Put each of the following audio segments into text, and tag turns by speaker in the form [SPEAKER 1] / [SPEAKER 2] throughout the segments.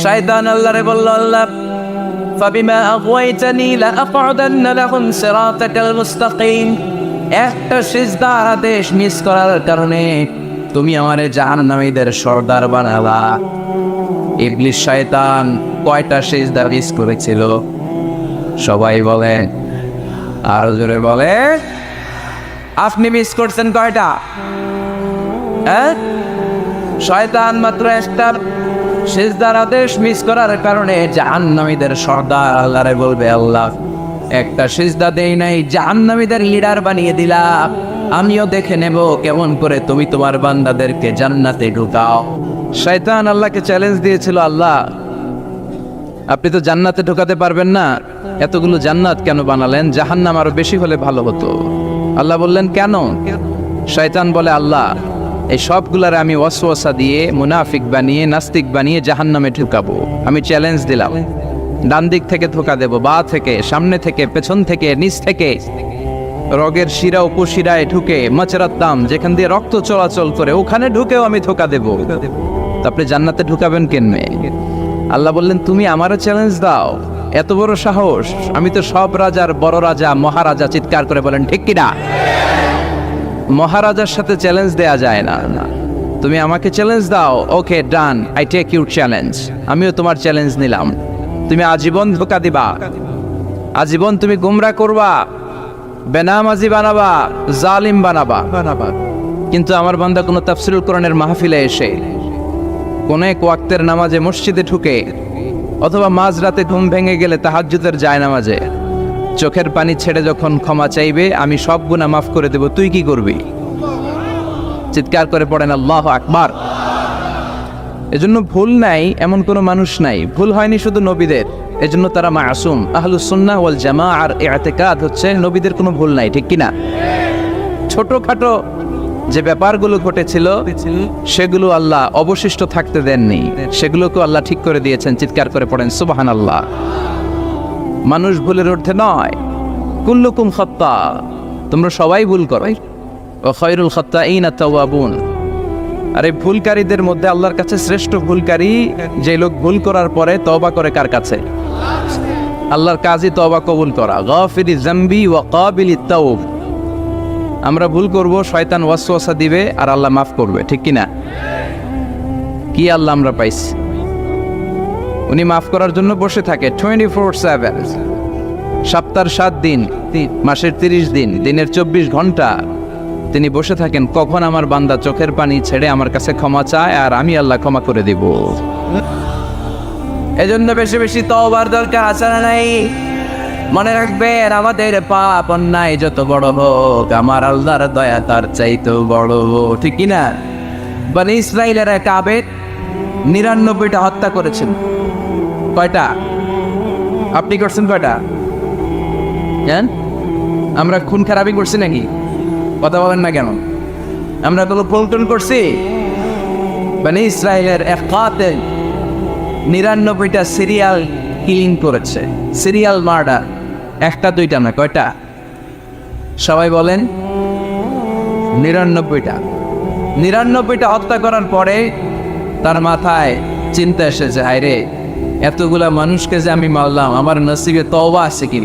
[SPEAKER 1] শয়তান আল্লাহরে বলল, আল্লাহ ফাবিমা আগওয়াইতানি লাআকউদান্না লাহুম সিরাতাকাল মুস্তাকিম, একটা সিজদার আদেশ মিস করার কারণে তুমি আমারে জাহান্নামীদের সর্দার বানালা। ইবলিস শয়তান কয়টা সিজদা মিস করেছিল? সবাই বলে, আরো জোরে বলে, আপনি মিস করছেন কয়টা? শয়তান মাত্র একটা সিজদার আদেশ মিস করার কারণে জাহান্নামীদের সর্দার আল্লাহরে বলবে, আল্লাহ একটা সিজদা দেই নাই, জাহান্নামীদের লিডার বানিয়ে দিলা, আমিও দেখে নেব কেমন করে তুমি তোমার বান্দাদেরকে জান্নাতে ঢুকাও। শয়তান আল্লাহকে চ্যালেঞ্জ দিয়েছিল, আল্লাহ আপনি তো জান্নাতে ঢোকাতে পারবেন না, এতগুলো জান্নাত কেন বানালেন? জাহান্নাম আরো বেশি হলে ভালো হতো। আল্লাহ বললেন, কেন? শয়তান বলে, আল্লাহ এই সবগুলার আমি ওয়াসওয়াসা দিয়ে মুনাফিক বানিয়ে নাস্তিক বানিয়ে জাহান্নামে ঢুকাবো। আমি চ্যালেঞ্জ দিলাম, ডান দিক থেকে ধোকা দেব, বা থেকে, সামনে থেকে, পেছন থেকে, নিচ থেকে, রগের শিরা উপশিরায় ঢুকে, মাচরাত্তাম যেখান দিয়ে রক্ত চলাচল করে ওখানে ঢুকেও আমি ধোকা দেব। আপনি জান্নাতে ঢুকাবেন কেনমে? আল্লাহ বললেন, তুমি আমারও চ্যালেঞ্জ দাও, এত বড় সাহস? আমি তো সব রাজার বড় রাজা, মহারাজা। চিৎকার করে বলেন ঠিক কিনা? মহারাজার সাথে চ্যালেঞ্জ দেয়া যায় না। তুমি আমাকে চ্যালেঞ্জ দাও, ওকে ডান, আই টেক ইউর চ্যালেঞ্জ। আমিও তোমার চ্যালেঞ্জ নিলাম। তুমি আজীবন ধোকা দিবা, আজীবন তুমি গুমরা করবা, বেনামাজি বানাবা, জালিম বানাবা। কিন্তু আমার বান্দা কোনো তাফসীরুল কোরআনের মাহফিলে এসে কোন এক ওয়াক্তের নামাজে মসজিদে ঢুকে অথবা মাঝরাতে ঘুম ভেঙে গেলে তাহাজ্জুদের জায়নামাজে চোখের পানি ছেড়ে যখন ক্ষমা চাইবে, আমি সব গুনাহ মাফ করে দেব, তুই কি করবি? চিৎকার করে পড়েন আল্লাহু আকবার। এজন্য ভুল নাই এমন কোনো মানুষ নাই, ভুল হয়নি শুধু নবীদের, এজন্য তারা মাসুম। আহলুস সুন্নাহ ওয়াল জামাআর ইতিকাদ হচ্ছে নবীদের কোনো ভুল নাই, ঠিক কিনা? ছোটখাটো যে ব্যাপারগুলো ঘটেছিল সেগুলো আল্লাহ অবশিষ্ট থাকতে দেননি, সেগুলোকে আল্লাহ ঠিক করে দিয়েছেন। চিৎকার করে পড়েন সুবহানাল্লাহ। মানুষ ভুলের ঊর্ধ্বে নয়, কুল্লুকুম খাত্তা, তোমরা সবাই ভুল করো, ওয়া খায়রুল খাত্তাইনা তাওয়াবুন। আর এই ভুলকারীদের মধ্যে আল্লাহর কাছে শ্রেষ্ঠ ভুলকারী যে লোক ভুল করার পরে তওবা করে। কার কাছে? আল্লাহর কাজই তওবা কবুল করা। গাফিরিজ যামবি ওয়া কাবিলিত তাওব। আমরা ভুল করব, শয়তান ওয়াসওয়াসা দিবে আর আল্লাহ মাফ করবে, ঠিক কিনা? কি আল্লাহ আমরা পাইছি, উনি মাফ করার জন্য বসে থাকে 24/7, সপ্তাহের 7 দিন, মাসের 30 দিন, দিনের 24 ঘন্টা তিনি বসে থাকেন, কখন আমার বান্দা চোখের পানি ছেড়ে আমার কাছে ক্ষমা চায় আর আমি আল্লাহ ক্ষমা করে দিব। এজন্য বেশি বেশি তওবার দরকার আছে না নাই? মনে রাখবেন, আমাদের পাপ অন্যায় যত বড় হোক, আমার আল্লাহর দয়া তার চাইতেও বড়, ঠিক কিনা? বনি ইসরাইলের এক আবেদ 99টা হত্যা করেছেন। কয়টা? আপনি করছেন কয়টা? জান, আমরা খুন খারাপি করছি নাকি? কথা বলেন না কেন? আমরা তো পল্টন করছি। বনি ইসরাইলের এক কাতিল 99টা সিরিয়াল কিলিং করেছে, সিরিয়াল মার্ডার। একটা দুইটা না, কয়টা? সবাই বলেন 99টা। 99টা হত্যা করার পরে তার মাথায় চিন্তা এসেছে, হায়রে এতগুলা মানুষকে যে আমি মারলাম, আমার নসিবে তওবা আছে কি?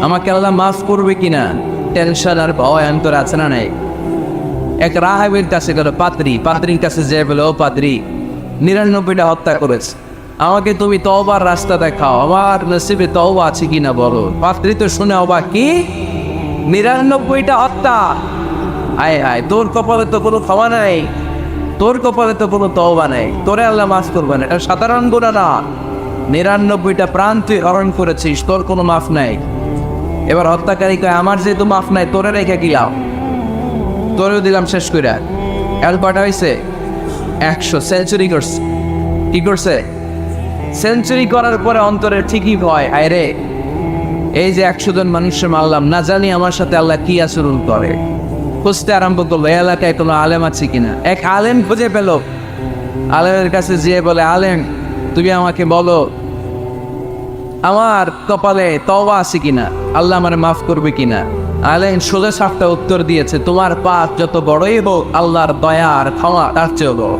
[SPEAKER 1] আমাকে আল্লাহ মাফ করবে কিনা? টেনশন আর ভয় অন্তর আছে না নাই? এক রাহাবের কাছে গেল, পাত্রীর কাছে যে বলে, ও পাত্রী, 99টা হত্যা করেছে, আমাকে তুমি তওবার রাস্তা দেখাও, আমার নসিবে তওবা আছে কিনা বলো। পাত্রী তো শুনে অবাক, কি 99টা হত্যা? হায় হায়, তোর কপালে তো কোনো ক্ষমা নাই, তোর কপালে তো কোনো তওবা নাই, তোরে আল্লাহ মাফ করবে না। এটা সাধারণ গুনাহ না, 99টা প্রাণ তুই হরণ করেছিস, তোর কোনো মাফ নাই। এবার হত্যাকারী কয়, আমার যেহেতু মাফ নাই, তোরে রেখে গেলাম, তোরেও দিলাম শেষ করে। এর কটা হয়েছে? 100 সেঞ্চুরি করছে। কি করছে? সেঞ্চুরি করার পরে অন্তরে ঠিকই ভয়, আরে এই যে 100 জন মানুষের মারলাম, না জানি আমার সাথে আল্লাহ কি আচরণ করে। খুঁজতে আরম্ভ করলো এলাকায় কোনো আলেম আছে কিনা। এক আলেম খুঁজে পেল, আলেমের কাছে যেয়ে বলে, আলেম তুমি আমাকে বলো আমার কপালে তওবা আছে কিনা, আল্লাহ আমারে মাফ করবে কিনা। আলেম সোজা সাপটা উত্তর দিয়েছে, তোমার পাপ যত বড়ই হোক, আল্লাহর দয়া আর ক্ষমা তার চেয়েও বড়।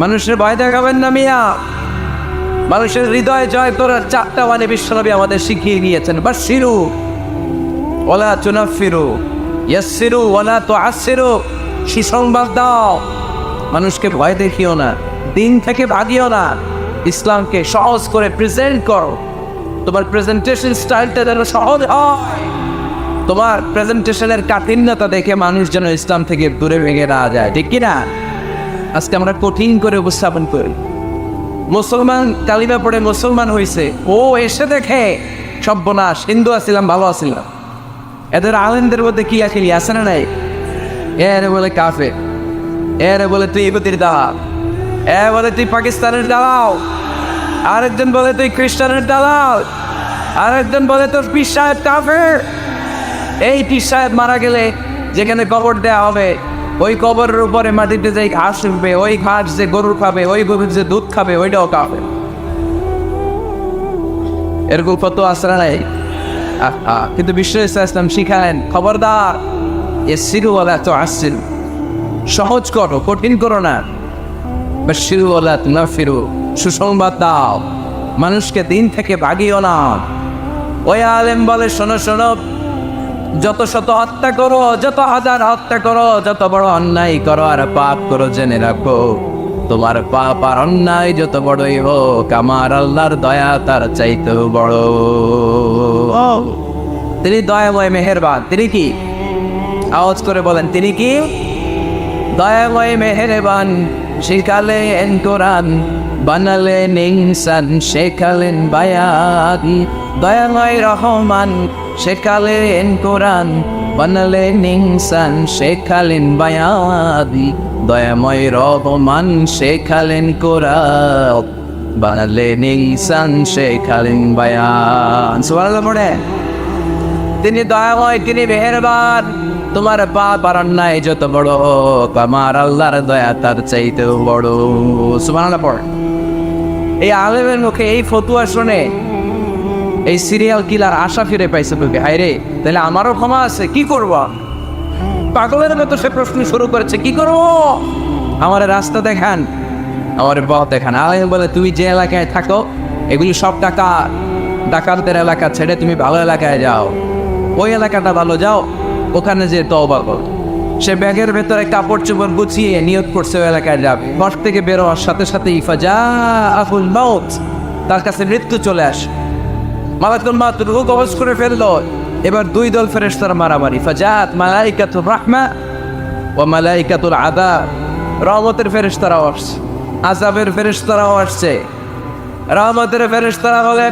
[SPEAKER 1] মানুষের ভয় দেখাবেন না মিয়া। মানুষের হৃদয় জয় করার 4টা বাণী বিশ্বনবী আমাদের শিখিয়ে গিয়েছেন। বাশশিরু ওয়ালা তুনাফিরু, ইয়াসসিরু ওয়ালা তুআসসিরু। সুসংবাদ দাও, মানুষকে ভয় দেখিও না, দিন থেকে ভাগিও না, ইসলামকে সহজ করে প্রেজেন্ট করো। তোমার প্রেজেন্টেশন স্টাইলটা যেন সহজ হয়, তোমার প্রেজেন্টেশনের কাঠিন্যতা দেখে মানুষ যেন ইসলাম থেকে দূরে ভেঙে না যায়, ঠিক কিনা? আজকে আমরা কঠিন করে উপস্থাপন করি। মুসলমান কালিমা পড়ে মুসলমান হয়েছে, ও এসে দেখে সর্বনাশ, হিন্দু আসছিলাম ভালো আসছিলাম। এদের আলেমদের মধ্যে কি আখিলি আছে না নাই? এরে বলে কাফের, এরে বলে তুই ইহুদির দালাল, এ বলে তুই পাকিস্তানের দালাল, আরেকজন বলে তুই খ্রিস্টানের দালাল, আরেকজন বলে তোর পীর সাহেব কাফের। এই পীর সাহেব মারা গেলে যেখানে কবর দেওয়া হবে, ওই কবরের উপরে মাটিতে যে ঘাস উঠবে, ওই ঘাস যে গরুর খাবে, ওই গরুর যে দুধ খাবে, ওইটাও খাবে। এরকম কত আসরা নাই। কিন্তু বিশ্ব ইসলাম শিখালেন, খবরদার ইয়াসসিরু ওয়ালা তুআসসিরু, সহজ করো, কঠিন করো না। বাশশিরু ওয়ালা তুনাফিরু, সুসংবাদ দাও, মানুষকে দিন থেকে ভাগিও না। ওই আলেম বলে, শোনো শোনো, যত শত হত্যা করো, যত হাজার হত্যা করো, যত বড় অন্যায় করো আর পাপ করো, জেনে রাখো তোমার পাপ আর অন্যায় যত বড়ই হোক, আমার আল্লাহর দয়া তার চাইতেও বড়। তিনি দয়াময় মেহেরবান। তিনি কি? আওয়াজ করে বলেন, তিনি কি? দয়াময় মেহেরবান। শিখালেন কোরআন, বানালেন ইনসান, শেখালেন বায়ান। দয়াময় রহমান, শেখালেন কোরআন, বানালেন ইনসান, শেখালেন বায়ান। দয়াময় রহমান, শেখালেন কোরআন, বানালেন ইনসান, শেখালেন বায়ান। সুবহানাল্লাহ পড়ে। তিনি দয়াময়, তিনি মেহেরবান। তোমার পাপ আর অন্যায় যত বড় হোক, আমার আল্লাহর দয়া তার চাইতেও বড়। সুবহানাল্লাহ পড়ে। এই আলেমের মুখে এই ফতুয়া শুনে এই সিরিয়াল কিলার আশা ফিরে পাইছে বুকে। হায় রে, তাহলে আমারও ক্ষমা আছে, কি করব? পাগলের মতো সে প্রশ্ন শুরু করেছে, কি করব? আমার রাস্তা দেখান, আমার পথ দেখান। আলেম বলে, তুমি যে এলাকায় থাকো এগুলি সব টাকা ডাকাতের এলাকা ছেড়ে তুমি ভালো এলাকায় যাও, ওই এলাকাটা ভালো, যাও ওখানে যে তওবা করো। সে ব্যাগের ভেতরে কাপড় চোপড় গুছিয়ে নিয়ত করছে ওই এলাকায় যাবে। ঘর থেকে বেরোয়ার সাথে সাথে ইফাজাহুল মাউত, তার কাছে মৃত্যু চলে আসে। মালাকুল মাউত রূহ কবজ করে ফেললো। এবার 2 দল ফেরেশতার মারামারি। ফাজাত মালাইকাতুর রাহমা ওয়া মালাইকাতুল আযাব। রহমতের ফেরেশতারাও আসছে, আযাবের ফেরেশতারাও আসছে। রহমতের ফেরেশতারা বলে,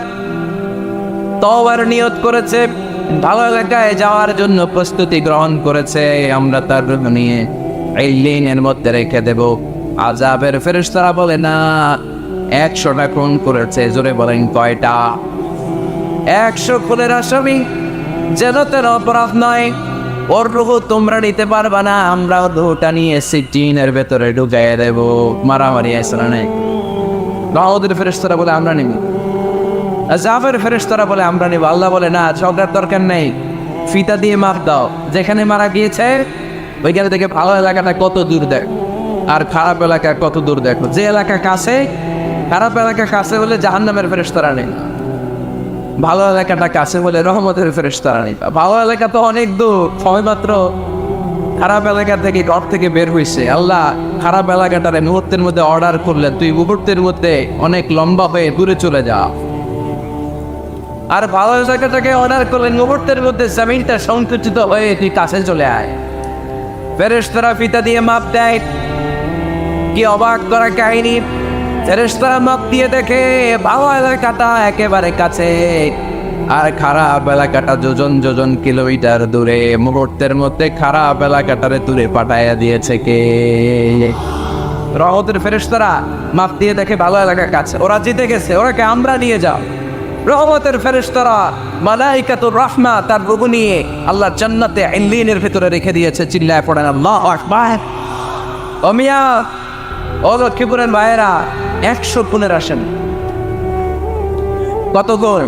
[SPEAKER 1] তওবার নিয়ত করেছে, ভালো এলাকায় যাওয়ার জন্য প্রস্তুতি গ্রহণ করেছে, আমরা তার রূহ নিয়ে ইল্লিনের মধ্যে রেখে দেব। আযাবের ফেরেশতারা বলে, না, 100টা খুন করেছে। জোরে বলেন, কয়টা? 100 খুনের আসামি, যেন তেন অপরাধ নয়। ওর রূহ তোমরা নিতে পারবা না, আমরা ওর রূহটা নিয়ে সিজিনের ভেতরে ঢুকাইয়ে দেব। মারামারি আছে না নাই? রহমতের ফেরেশতারা বলে, আমরা নিব। আযাবের ফেরেশতারা বলে, আমরা নিব। আল্লাহ বলে, না, ঝগড়ার দরকার নেই, ফিতা দিয়ে মাপ দাও। যেখানে মারা গিয়েছে ওইখানে থেকে ভালো এলাকাটা কত দূর দেখো, আর খারাপ এলাকা কত দূর দেখো। যে এলাকা কাছে, খারাপ এলাকা কাছে হলে জাহান্নামের ফেরেশতারা নেই, ভালো এলাকাটা কাছে বলে রহমতের ফেরেশতারা নেই। ভালো এলাকা তো অনেক দূর, সবেমাত্র খারাপ এলাকা থেকে ঘর থেকে বের হয়েছে। আল্লাহ খারাপ এলাকাটারে মুহূর্তের মধ্যে অর্ডার করলেন, তুই মুহূর্তের মধ্যে অনেক লম্বা হয়ে দূরে চলে যা। আর ভালো জায়গাটাকে অর্ডার করলেন, মুহূর্তের মধ্যে জমিনটা সংকুচিত হয়ে তুই কাছে চলে আয়। ফেরেশতারা ফিতা দিয়ে মাপ দেয়। কি অবাক করা কাহিনী! ফেরেশতারা মাপ দিয়ে দেখে ভালো এলাকাটা একেবারে কাছে, আর খারাপ এলাকাটা যোজন যোজন কিলোমিটার দূরে। মুহূর্তের মধ্যে খারাপ এলাকাটারে দূরে পাঠাইয়া দিয়েছে কে? রহমতের ফেরেশতারা মাপ দিয়ে দেখে ভালো এলাকা কাছে, ওরা জিতে গেছে, ওরাকে আমরা নিয়ে যাও। রহমতের ফেরেশতারা মালাইকাতুর রাহমা তার রূহ নিয়ে আল্লাহ জান্নাতে ইল্লিনের ভিতরে রেখে দিয়েছে। চিল্লায় পড়েন আল্লাহু আকবার। ও মিয়া, ও লক্ষ্মীপুরের ভাইয়েরা, 100 খুনের আসেন। কত গুণ?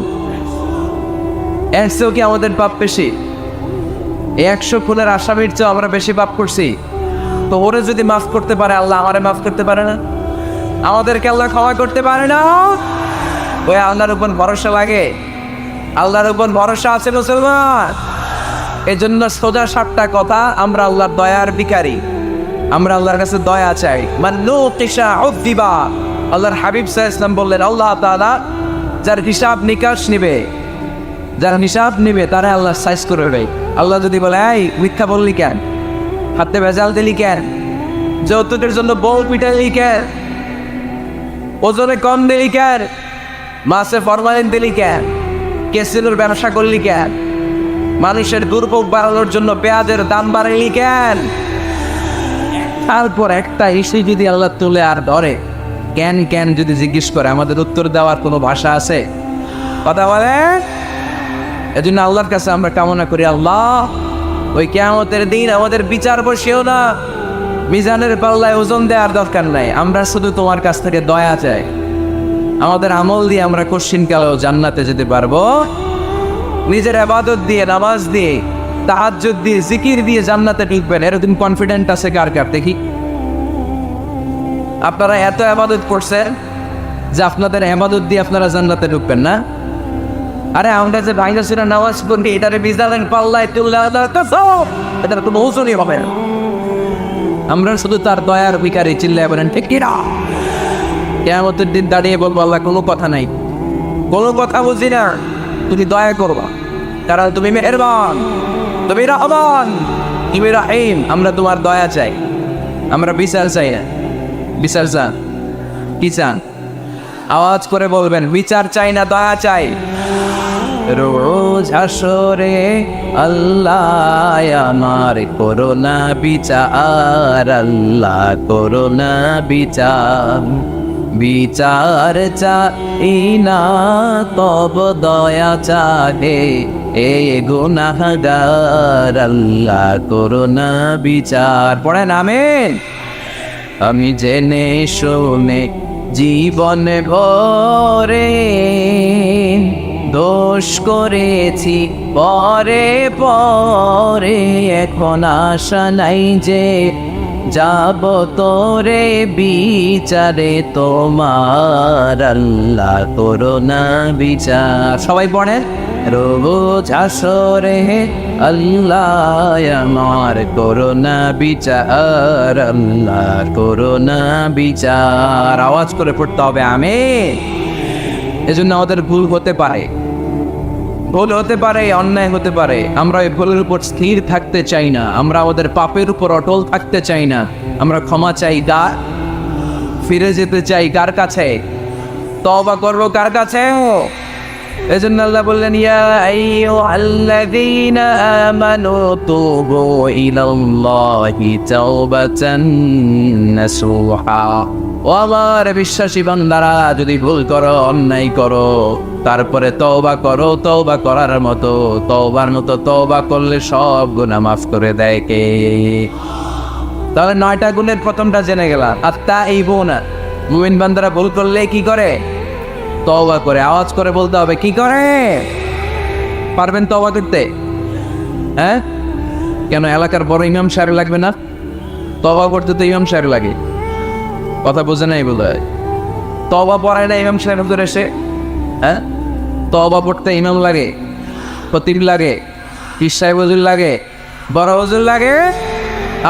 [SPEAKER 1] 100 কি আমাদের পাপ বেশি? 100 খুনের আসামির চেয়ে আমরা বেশি পাপ করছি। তো ওরে যদি মাফ করতে পারে আল্লাহ, আমারে মাফ করতে পারে না? আমাদেরকে আল্লাহ ক্ষমা করতে পারে না? ওই আল্লাহর উপর ভরসা লাগে? আল্লাহর উপর ভরসা আছে মুসলমান? এই জন্য সোজা সাপটা কথা, আমরা আল্লাহর দয়ার ভিখারি, আমরা আল্লাহর কাছে দয়া চাই। মান্নুকিশা উদ্দিবা, আল্লাহর হাবিব সাল্লাল্লাহু আলাইহি ওয়াসাল্লাম বললেন, আল্লাহ তাআলা যার হিসাব নিকাশ নিবে, যার হিসাব নিবে তারা আল্লাহ সাইজ করবে। আল্লাহ যদি বলে, এই মিথ্যা বললি কেন, হাতে ভেজাল দিলি কেন, যৌতুকের জন্য বউ পিটালি কেন, ওজনে কম দিলি কেন, মাছে ফরমালিন দিলি কেন, কেসিনোর ব্যবসা করলি কেন, মানুষের দুর্ভোগ বাড়ানোর জন্য পেঁয়াজের দাম বাড়াইলি কেন, তারপর একটা ইস্যু যদি আল্লাহ তুলে আর ধরে কেন কেন যদি জিজ্ঞেস করে, আমাদের উত্তর দেওয়ার কোনো ভাষা আছে? কথা বলে। এজন্য আল্লাহর কাছে আমরা কামনা করি, আল্লাহ ওই কিয়ামতের দিন আমাদের বিচার বসেও না, মিজানের পাল্লায় ওজন দেওয়ার দরকার নাই, আমরা শুধু তোমার কাছ থেকে দয়া চাই। আমাদের আমল দিয়ে আমরা কশিনকালেও জান্নাতে যেতে পারবো, নিজের ইবাদত দিয়ে, নামাজ দিয়ে, তাহাজ্জুদ দিয়ে, জিকির দিয়ে জান্নাতে ঢুকবেন, এরকম কনফিডেন্ট আছে কার কার? দেখি। আপনারা এত ইবাদত করছেন যে আপনাদের ইবাদত দিয়ে আপনারা জান্নাতে ঢুকবেন না? আরে আমরা যে ভাইরা ছিল নামাজ পড়ি, এটারে মিজানের পাল্লায় তুললে এটার কোনো ওজনই হবে না। আমরা শুধু তার দয়ার ভিখারি, চিল্লায় বলেন ঠিক কিনা? কিয়ামতের দিন দাঁড়িয়ে বলবো, আল্লাহ কোনো কথা নাই, কোনো কথা বুঝি না, তুমি দয়া করবা, কারণ তুমি মেহেরবান, তুমি রহমান, তুমি রাহিম। আমরা তোমার দয়া চাই, আমরা বিচার চাই না। বিচার চান? কি চান? আওয়াজ করে বলবেন, বিচার চাই না, দয়া চাই। রোজ হাসরে আল্লাহ আমার করোনা বিচার, আল্লাহ করোনা বিচার, বিচার চাই না তব দয়া চাহে এ গুনাহগার, আল্লাহ করোনা বিচার। পড়েন আমিন। আমি জেনে শুনে জীবন ভরে দোষ করেছি পরে পরে, এখন আশা নাই যে যাব তোরে বিচারে তোমার, আল্লাহ করোনা বিচার। সবাই পড়েন, রোজ হাসরে আল্লাহ আমার করোনা বিচার, আল্লাহ করোনা বিচার। আওয়াজ করে পড়তে হবে আমিন। এজন্য আমাদের ভুল হতে পারে, ভুল হতে পারে, অন্যায় হতে পারে, আমরা এই ভুলের উপর স্থির থাকতে চাই না, আমরা আমাদের পাপের উপর অটল থাকতে চাই না, আমরা ক্ষমা চাই, ফিরে যেতে চাই কার কাছে? তওবা করব কার কাছে? এজন্য আল্লাহ বললেন, ইয়া আইয়ুহাল্লাযীনা আমানু তুবু ইলাল্লাহি তাওবাতান নাসুহা। ও আমার বিশ্বাসী বান্দারা, যদি ভুল করো, অন্যায় করো, তারপরে তওবা করো, তওবা করার মতো, তওবার মতো তওবা করলে সব গুনাহ মাফ করে দেয় কে? তাহলে 9টা গুণের প্রথমটা জেনে গেলাম। আত-তাইবুনা, মুমিন বান্দারা ভুল করলে কি করে? তওবা করে। আওয়াজ করে বলতে হবে, কি করে? পারবেন তওবা করতে? হ্যাঁ, কেন এলাকার বড় ইমাম সাহেব লাগবে না? তওবা করতে তো ইমাম সাহেব লাগে। কথা বোঝে নাই বলে তওবা পড়ায় না ইমাম সাহেব হুজুর এসে? হ্যাঁ, তওবা পড়তে ইমাম লাগে, খতিব লাগে, পীর সাহেব হুজুর লাগে, বড় হুজুর লাগে।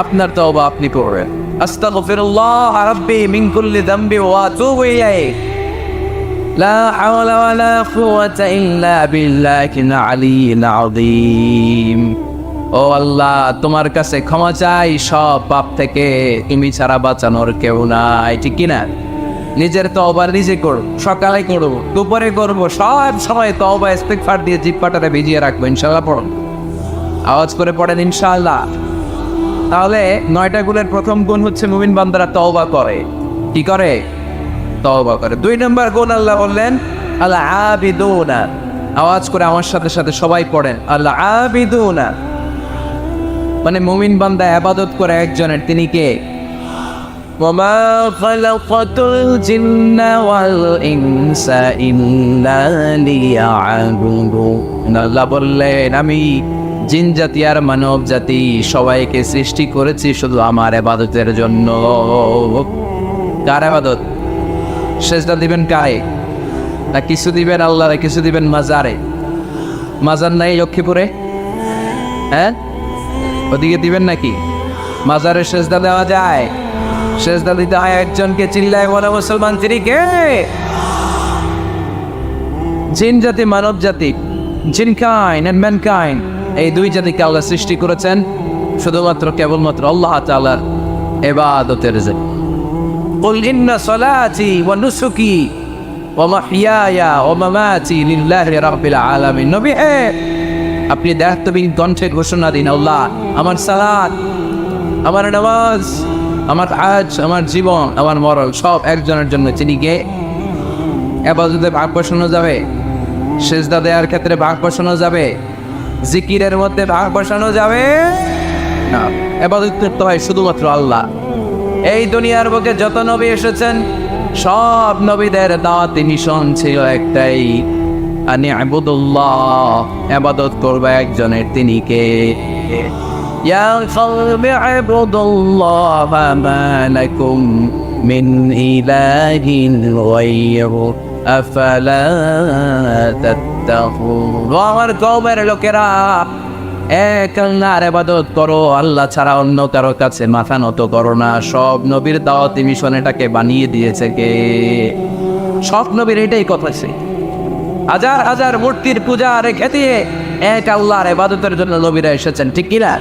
[SPEAKER 1] আপনার তওবা আপনি করবেন। আস্তাগফিরুল্লাহ রাব্বি মিন কুল্লি যামবি ওয়া আতুবু ইলাইহি, লা হাওলা ওয়ালা কুওয়াতা ইল্লা বিল্লাহিল আলিয়্যিল আযীম। ও আল্লাহ, তোমার কাছে ক্ষমা চাই সব পাপ থেকে, তুমি ছাড়া বাঁচানোর কেউ নাই। ঠিক কিনা? নিজের তওবা নিজে করো, সকালে করব, দুপুরে করব, সব সময় তওবা ইস্তিগফার দিয়ে জিহ্বাটারে ভিজিয়ে রাখবো। ইনশাআল্লাহ পড়ুন, আওয়াজ করে পড়েন ইনশাআল্লাহ। তাহলে 9টা গুণের প্রথম গুণ হচ্ছে মুমিন বান্দারা তওবা করে। কি করে? তওবা করে। 2 নম্বর গুণ আল্লাহ বললেন আল আবিদুনা। আওয়াজ করে আমার সাথে সাথে সবাই পড়েন, আল আবিদুনা মানে মুমিন বান্দা ইবাদত করে একজনের, তিনি কে? ওয়ামা খালাকাতুল জিন্না ওয়াল ইনসা ইল্লা লিয়া'বুদুন। আল্লাহ বললেন, আমি জিন জাতি আর মানব জাতি সবাইকে সৃষ্টি করেছি শুধু আমার ইবাদতের জন্য। কার ইবাদত? সেজদা দিবেন কায়ে, না কিছু দিবেন আল্লাহরে, কিছু দিবেন মাজারে? মাজার নাই লক্ষ্মীপুরে? হ্যাঁ, ওদিকে দিবেন নাকি? মাজারে সেজদা দেওয়া যায়? সেজদা দিতে হয় একজনকে। চিল্লায় বলে মুসলমান, তিনি কে? জিন জাতি, মানব জাতি, জিন কাইন্ড এন্ড ম্যানকাইন্ড, এই দুই জাতিকে আল্লাহ সৃষ্টি করেছেন শুধুমাত্র কেবলমাত্র আল্লাহ তাআলার ইবাদতের জন্য। কুল ইন্না সলাতি ওয়া নুসুকি ওয়া মাহইয়ায়া ওয়া মামাতি লিল্লাহি রাব্বিল আলামিন। নবী হে, আপনি দায়িত্বহীন কণ্ঠে ঘোষণা দিন, আল্লাহ, আমার সালাত, আমার নামাজ, আমার হজ, আমার জীবন, আমার মরণ সব একজনের জন্য। তিনি কে? ইবাদতে ভাগ বসানো যাবে? সেজদা দেওয়ার ক্ষেত্রে ভাগ বসানো যাবে? জিকিরের মধ্যে ভাগ বসানো যাবে না। ইবাদত করতে হয় শুধুমাত্র আল্লাহ। এই দুনিয়ার বুকে যত নবী এসেছেন সব নবীদের দাওয়াতি মিশন ছিল একটাই, আনি ইবাদুল্লাহ, ইবাদত করবে একজনের, তিনি কে? ইয়া কওমি ইবাদুল্লাহ মা লাকুম মিন ইলাহিন গায়রু আফালা তাত্তাকুন। আমার কওমের লোকেরা, এক আল্লাহর ইবাদত করো, আল্লাহ ছাড়া অন্য কারো কাছে মাথা নত করো না। সব নবীর দাওয়াতি মিশন এটাকে বানিয়ে দিয়েছে কে? সব নবীর এটাই কথা ছিল। হাজার হাজার মূর্তির পূজা রেখে দিয়ে এক আল্লাহর ইবাদতের জন্য নবীরা এসেছেন, ঠিক কিনা?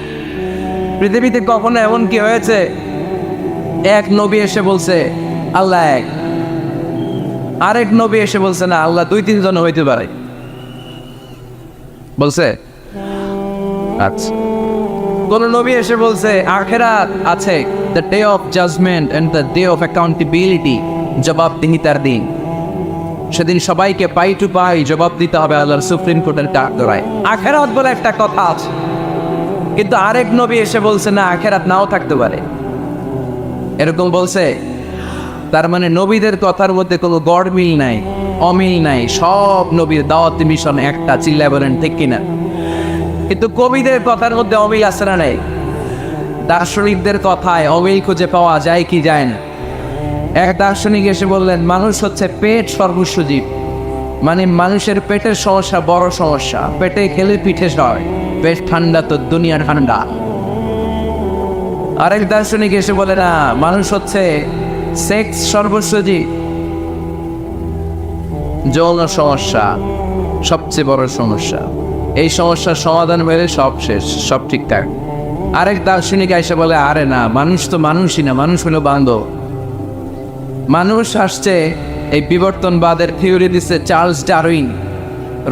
[SPEAKER 1] পৃথিবীতে কখনো এমন কি হয়েছে এক নবী এসে বলছে আল্লাহ এক, আরেক নবী এসে বলছে না আল্লাহ দুই তিনজন হইতে পারে? বলছে? আচ্ছা, কোন নবী এসে বলছে আখিরাত আছে, the day of judgment and the day of accountability, জবাবদিহিতার দিন, সেদিন সবাইকে পাই টু পাই জবাব দিতে হবে আল্লাহর সুপ্রিম কোর্টের কাঠগড়ায়। আখিরাত বলে একটা কথা আছে, কিন্তু আরেক নবী এসে বলছে না আখিরাত নাও থাকতে পারে, এরকম বলছে। তার মানে নবীদের কথার মধ্যে কোনো গড়মিল নাই, অমিল নাই। সব নবীর দাওয়াতি মিশন একটা, চিল্লায় বলেন ঠিক কিনা? কিন্তু কবিদের কথার মধ্যে অমিল আছে না নাই? দার্শনিকদের কথায় অমিল খুঁজে পাওয়া যায় কি যায় না? এক দার্শনিক এসে বললেন মানুষ হচ্ছে পেট সর্বস্ব জীব, মানে মানুষের পেটের সমস্যা বড় সমস্যা, পেটে খেলে পিঠে সয়, পেট ঠান্ডা তো দুনিয়া ঠান্ডা। আরেক দার্শনিক এসে বলে না, মানুষ হচ্ছে সেক্স সর্বস্ব জীব, যৌন সমস্যা সবচেয়ে বড় সমস্যা, এই সমস্যার সমাধান হলে সব শেষ, সব ঠিকঠাক। আরেক দার্শনিক এসে বলে আরে না, মানুষ তো মানুষই না, মানুষ হলো বান্ধব। মানুষ আসছে, এই বিবর্তনবাদের থিওরি দিচ্ছে Charles Darwin,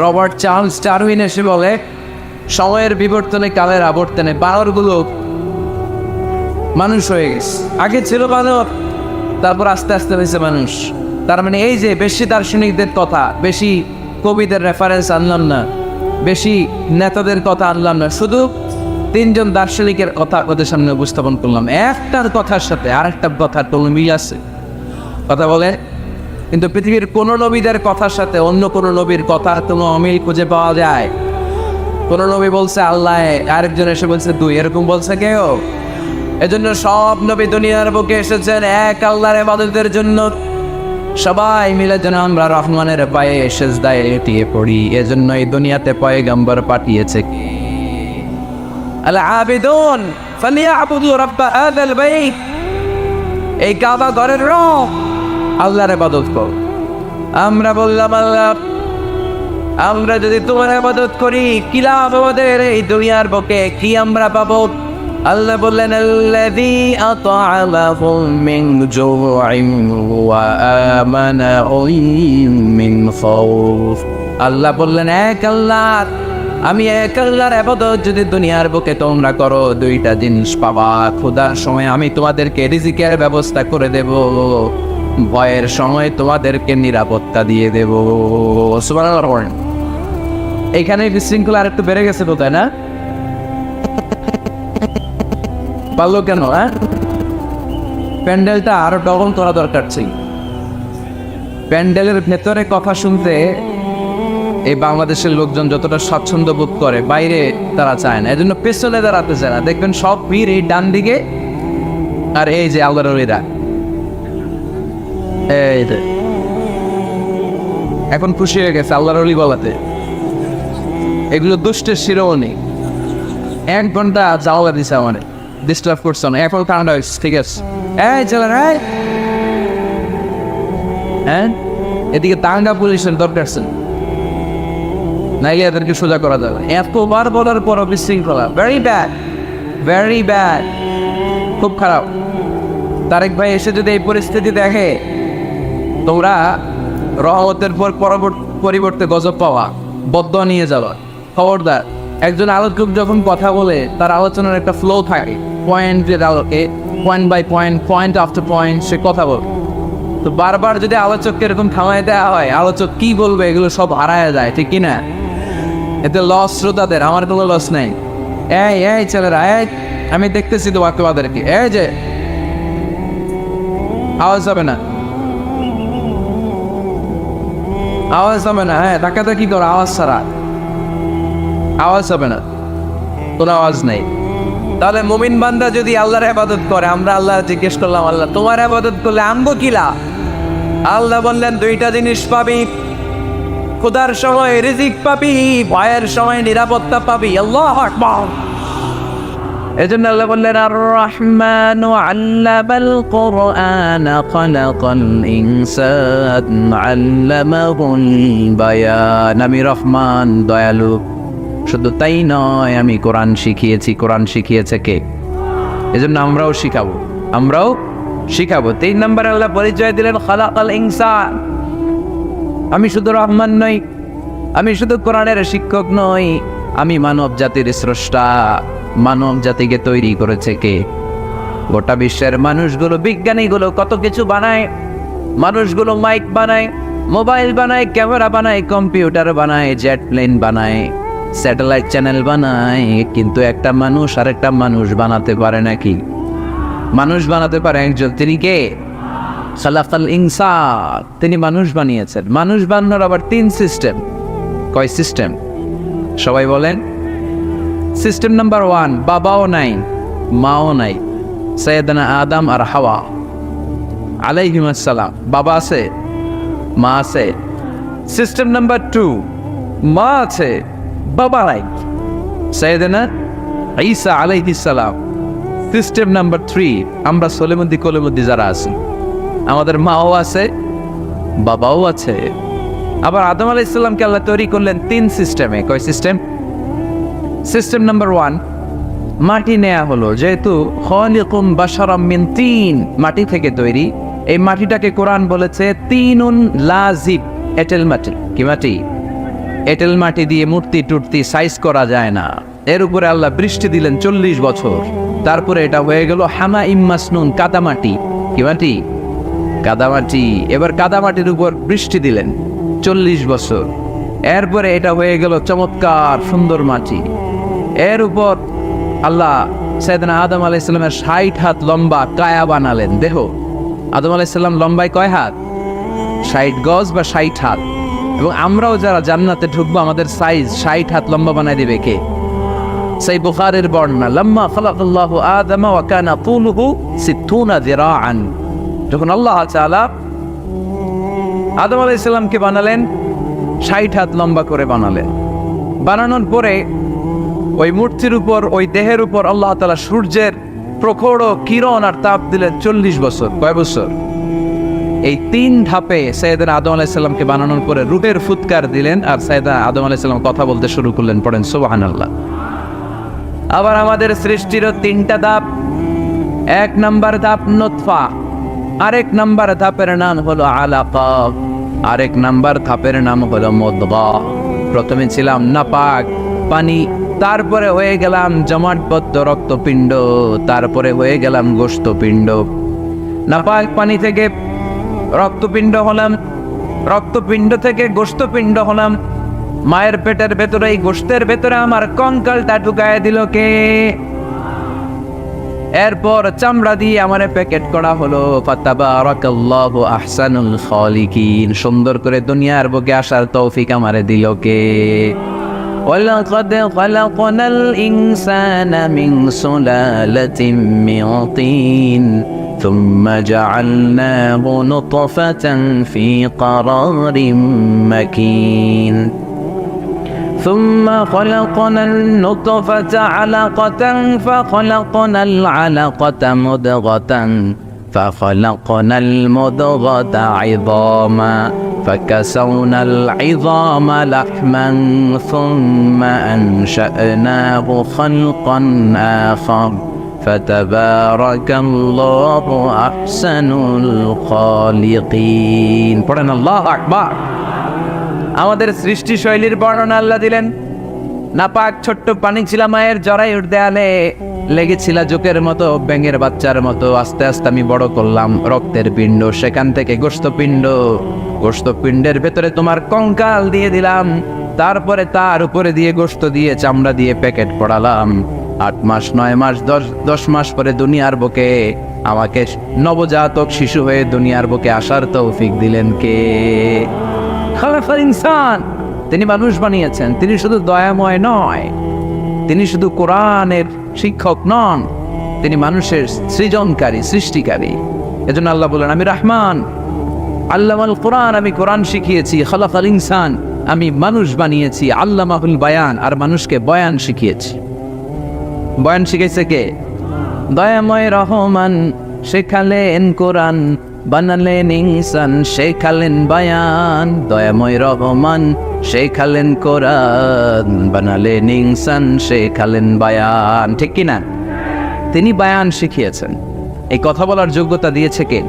[SPEAKER 1] Robert Charles Darwin এসে বলে সময়ের বিবর্তনে কালের আবর্তনে বানরগুলো মানুষ হয়ে গেছে। আগে ছিল বানর, তারপর আস্তে আস্তে হয়েছে মানুষ। তার মানে এই যে বেশি দার্শনিকদের কথা, বেশি কবিদের রেফারেন্স আনলাম না, বেশি নেতাদের কথা আনলাম না, শুধু তিনজন দার্শনিকের কথা ওদের সামনে উপস্থাপন করলাম। একটার কথার সাথে আরেকটার কথার কোনো মিল আছে? কথা বলে। কিন্তু পৃথিবীর কোন নবীদের কথার সাথে অন্য কোন নবীর কথার কোনো অমিল খুঁজে পাওয়া যায়? কোন নবী বলছে আল্লাহ, আরেকজন এসে বলছে দুই, এরকম বলছে কেউ? এজন্য সব নবী দুনিয়ার বুকে এসেছেন এক আল্লাহর ইবাদতের জন্য। সবাই মিলে যেন আমরা রহমানের পায়ে সেজদায় এটিয়ে পড়ি। এজন্য এই দুনিয়াতে পয়গম্বর পাঠিয়েছে কি? আল আবিদুন ফালিয়াবুদু রাব্ব হাযাল বাইত, এই কাবা ঘরের রব, আল্লাহর ইবাদত কর। আমরা বললাম আল্লাহ, আমরা যদি তোমার ইবাদত করি কি লাভ আমাদের? এই দুনিয়ার বুকে কি আমরা পাবো? আল্লাহ বললেন আল্লাযী আত'আমাহুম মিন জু'ইন ওয়া আমানাহুম মিন খাউফ। আল্লাহ বললেন এক আল্লাহ, আমি এক আল্লাহর ইবাদত যদি দুনিয়ার বুকে তোমরা করো, দুইটা জিনিস পাবা। ক্ষুধার সময় আমি তোমাদেরকে রিজিকের ব্যবস্থা করে দেব, ভয়ের সময় তোমাদেরকে নিরাপত্তা দিয়ে দেব। সুবহানাল্লাহ। এইখানে বিশৃঙ্খলা আর একটু বেড়ে গেছে তো, তাই না? পারলো কেন? হ্যাঁ, প্যান্ডেলটা আরো ডবল করা দরকার ছিল। প্যান্ডেলের ভেতরে কথা শুনতে এই বাংলাদেশের লোকজন যতটা স্বাচ্ছন্দ্য বোধ করে, বাইরে তারা চায় না। এজন্য পেছনে দাঁড়াতে চায় না। দেখবেন সব ভিড় এই ডান দিকে, আর এই যে আল্লাহর ওলিরা, এই যে এখন খুশি হয়ে গেছে আল্লাহর ওলি বলাতে। এগুলো দুষ্টের শিরোমণি। 1 ঘন্টা জাওলা দিছে আমার, ডিস্টার্ব করছে না, এখন কারণটা হয়েছে, ঠিক আছে। এই চলেন, হ্যাঁ এদিকে তাঙ্গা পুলিশের দরকার আছে, নাইলে এদেরকে সোজা করা যাবে। এতবার বলার পর বিশৃঙ্খলা, ভেরি ব্যাড, ভেরি ব্যাড, খুব খারাপ। তারেক ভাই এসে যদি এই পরিস্থিতি দেখে, তোমরা রহমতের পর পরিবর্তে গজব পাওয়া, বদদোয়া নিয়ে যাওয়া। খবরদার, একজন আলোচক যখন কথা বলে তার আলোচনার একটা ফ্লো থাকে, পয়েন্টের আলোকে, point by point, point after point সে কথা বলে। তো বারবার যদি আলোচককে এরকম থামাই দেওয়া হয়, আলোচক কি বলবে এগুলো সব হারায় যায়, ঠিক কিনা? এতে লস শ্রোতাদের, আমার কোনো লস নেই। এই ছেলেরা, আমি দেখতেছি তো বাক্যবাদেরকে, এই যে আওয়াজ হবে না, আওয়াজ হবে না, হ্যাঁ ধাক্কাটা কি করো, আওয়াজ ছাড়া আওয়াজ হবে না, কোনো আওয়াজ নেই। তাহলে মুমিন বান্দা যদি আল্লাহর ইবাদত করে, আমরা আল্লাহ জিজ্ঞেস করলাম, আল্লাহ তোমার ইবাদত করলে আমগো কিলা? আল্লাহ বললেন 2টা জিনিস পাবি, খোদার সময় রিজিক পাবি, ভয়ের সময় নিরাপত্তা পাবি। আল্লাহু আকবার। এজন্য আল্লাহ বললেন আর রহমানু আল্লামাল কুরআন খালাকাল ইনসান আল্লামাহুল বায়ান। আমি রহমান, দয়ালু। শুধু তাই নয়, আমি কোরআন শিখিয়েছি। কোরআন শিখিয়েছে কে? এজন্য আমরাও শিখাবো, আমরাও শিখাবো। 3 নম্বরে আল্লাহ পরিচয় দিলেন খালাকাল ইনসান। আমি শুধু রহমান নই, আমি শুধু কোরআনের শিক্ষক নই, আমি মানব জাতির স্রষ্টা। মানব জাতিকে তৈরি করেছে কে? গোটা বিশ্বের মানুষগুলো, বিজ্ঞানীগুলো কত কিছু বানায়। মানুষগুলো মাইক বানায়, মোবাইল বানায়, ক্যামেরা বানায়, কম্পিউটার বানায়, জেট প্লেন বানায়, স্যাটেলাইট চ্যানেল বানায়, কিন্তু একটা মানুষ আর একটা মানুষ বানাতে পারে নাকি? মানুষ বানাতে পারে একজন, তিনি কে? খালাকাল ইনসান, তিনি মানুষ বানিয়েছেন। মানুষ বানানোর আবার 3 সিস্টেম। কয় সিস্টেম? সবাই বলেন। সিস্টেম নাম্বার 1, বাবাও নাই, মাও নাই, সাইয়েদানা আদম আর হাওয়া আলাইহিস সালাম। বাবা আছে, মা আছে। সিস্টেম নাম্বার 2, মা আছে, বাবা নাই, সাইয়েদানা ঈসা আলাইহিস সালাম। সিস্টেম নাম্বার 3, আমরা সলিমুদ্দি কলিমুদ্দি যারা আছি, আমাদের মাও আছে, বাবাও আছে। আবার আদম আলাইহিস সালামকে আল্লাহ তৈরি করলেন 3 সিস্টেমে। কয় সিস্টেম? সিস্টেম নাম্বার 1, মাটি নেয়া হলো, যেহেতু খালিকুম বাশারাম মিন তিন, মাটি থেকে তৈরি। এই মাটিটাকে কোরআন বলেছে তিনুন লাজিব, এঁটেল মাটি। কি মাটি? এঁটেল মাটি দিয়ে মূর্তি টুর্তি সাইজ করা যায় না। এর উপরে আল্লাহ বৃষ্টি দিলেন 40 বছর, তারপরে এটা হয়ে গেল হামা ইম্মাসনুন, কাদামাটি। কি মাটি? কাদামাটি। এবার কাদামাটির উপর বৃষ্টি দিলেন 40 বছর, এরপরে এটা হয়ে গেল চমৎকার সুন্দর মাটি। এর উপর আল্লাহ সাইয়েদনা আদম আলাইহিস সালামের 60 হাত লম্বা কায়া বানালেন, দেহ। আদম আলাইহিস সালাম লম্বায় কয় হাত? 60 গজ বা 60 হাত। এবং আমরাও যারা জান্নাতে ঢুকবো, আমাদের সাইজ 60 হাত লম্বা বানাই দিবে কে? সেই বুখারীর বর্ণনা, লাম্মা খালাকাল্লাহু আদম ওয়া কানা তুলুহু 60 যিরাআন। যখন আল্লাহ তাআলা আদম আলাইহিস সালামকে বানালেন, 60 হাত লম্বা করে বানালেন। বানানোর পরে ওই মূর্তির উপর, ওই দেহের উপর আল্লাহ তাআলা সূর্যের প্রখর কিরণ আর তাপ দিলেন 40 বছর। কয় বছর? এই 3 ধাপে সাইয়েদনা আদম আলাইহিস সালামকে বানানোর পরে রূহের ফুৎকার দিলেন, আর সাইয়েদনা আদম আলাইহিস সালাম কথা বলতে শুরু করলেন। পড়েন সুবহানাল্লাহ। আবার আমাদের সৃষ্টিরও 3টা ধাপ। 1 নাম্বার ধাপ নুতফা, আরেক নাম্বার ধাপের নাম হলো আলাকা, আরেক নাম্বার ধাপের নাম হলো মুদগা। প্রথমে ছিলাম নাপাক পানি, তারপরে হয়ে গেলাম জমাটবদ্ধ রক্তপিণ্ড, তারপরে হয়ে গেলাম গোশতপিণ্ড। নাপাক পানি থেকে রক্তপিণ্ড হলাম, রক্তপিণ্ড থেকে গোশতপিণ্ড হলাম। মায়ের পেটের ভেতরে, এই গোশতের ভেতরে আমার কঙ্কালটা ঢুকায় দিল কে? এরপর চামড়া দিয়ে আমারে প্যাকেট করা হলো। ফাতাবারাকাল্লাহু আহসানুল খালিকিন। সুন্দর করে দুনিয়ার বুকে আসার তৌফিক আমারে দিল কে? ওয়ালাকাদ খালাকনাল ইনসানা মিন সুলালাতিন মিন তিন ثم جعلناه نطفة في قرار مكين ثم خلقنا النطفة علقة فخلقنا العلقة مضغة فخلقنا المضغة عظاما فكسونا العظام لحما ثم أنشأناه خلقا آخر فتبارك الله أحسن الخالقين পড়েন আল্লাহু আকবার। আমাদের সৃষ্টি শৈলীর বর্ণনা আল্লাহ দিলেন। নাপাক ছোট্ট পানি ছিল মায়ের জরায়ুর দেয়ালে, লেগেছিল জোকের মতো, ব্যাঙের বাচ্চার মতো। আস্তে আস্তে আমি বড় করলাম রক্তের পিণ্ড, সেখান থেকে গোশতপিণ্ড, গোশতপিণ্ডের ভেতরে তোমার কঙ্কাল দিয়ে দিলাম, তারপরে তার উপরে দিয়ে গোশত দিয়ে চামড়া দিয়ে প্যাকেট পড়ালাম। 8 মাস 9 মাস 10 মাস পরে দুনিয়ার বুকে আমাকে নবজাতক শিশু হয়ে দুনিয়ার বুকে আসার তৌফিক দিলেন কে? খালাকাল ইনসান, তিনি মানুষ বানিয়েছেন। তিনি শুধু দয়াময় নয়, তিনি শুধু কোরআনের শিক্ষক নন, তিনি মানুষের সৃজনকারী, সৃষ্টিকারী। এজন্য আল্লাহ বলেন, আমি রহমান, আল্লামাল কোরআন, আমি কোরআন শিখিয়েছি। খালাকাল ইনসান, আমি মানুষ বানিয়েছি। আল্লামাহুল বায়ান, আর মানুষকে বয়ান শিখিয়েছি। বয়ান শিখেছে কে? দয়াময় রহমান শেখালেন কোরআন, বানালেন ইনসান শেখালেন বায়ান। দয়াময় রহমান শেখালেন কোরআন, বানালেন ইনসান শেখালেন বায়ান। ঠিক কিনা? তিনি বায়ান শিখিয়েছেন। এই কথা বলার যোগ্যতা দিয়েছে কে?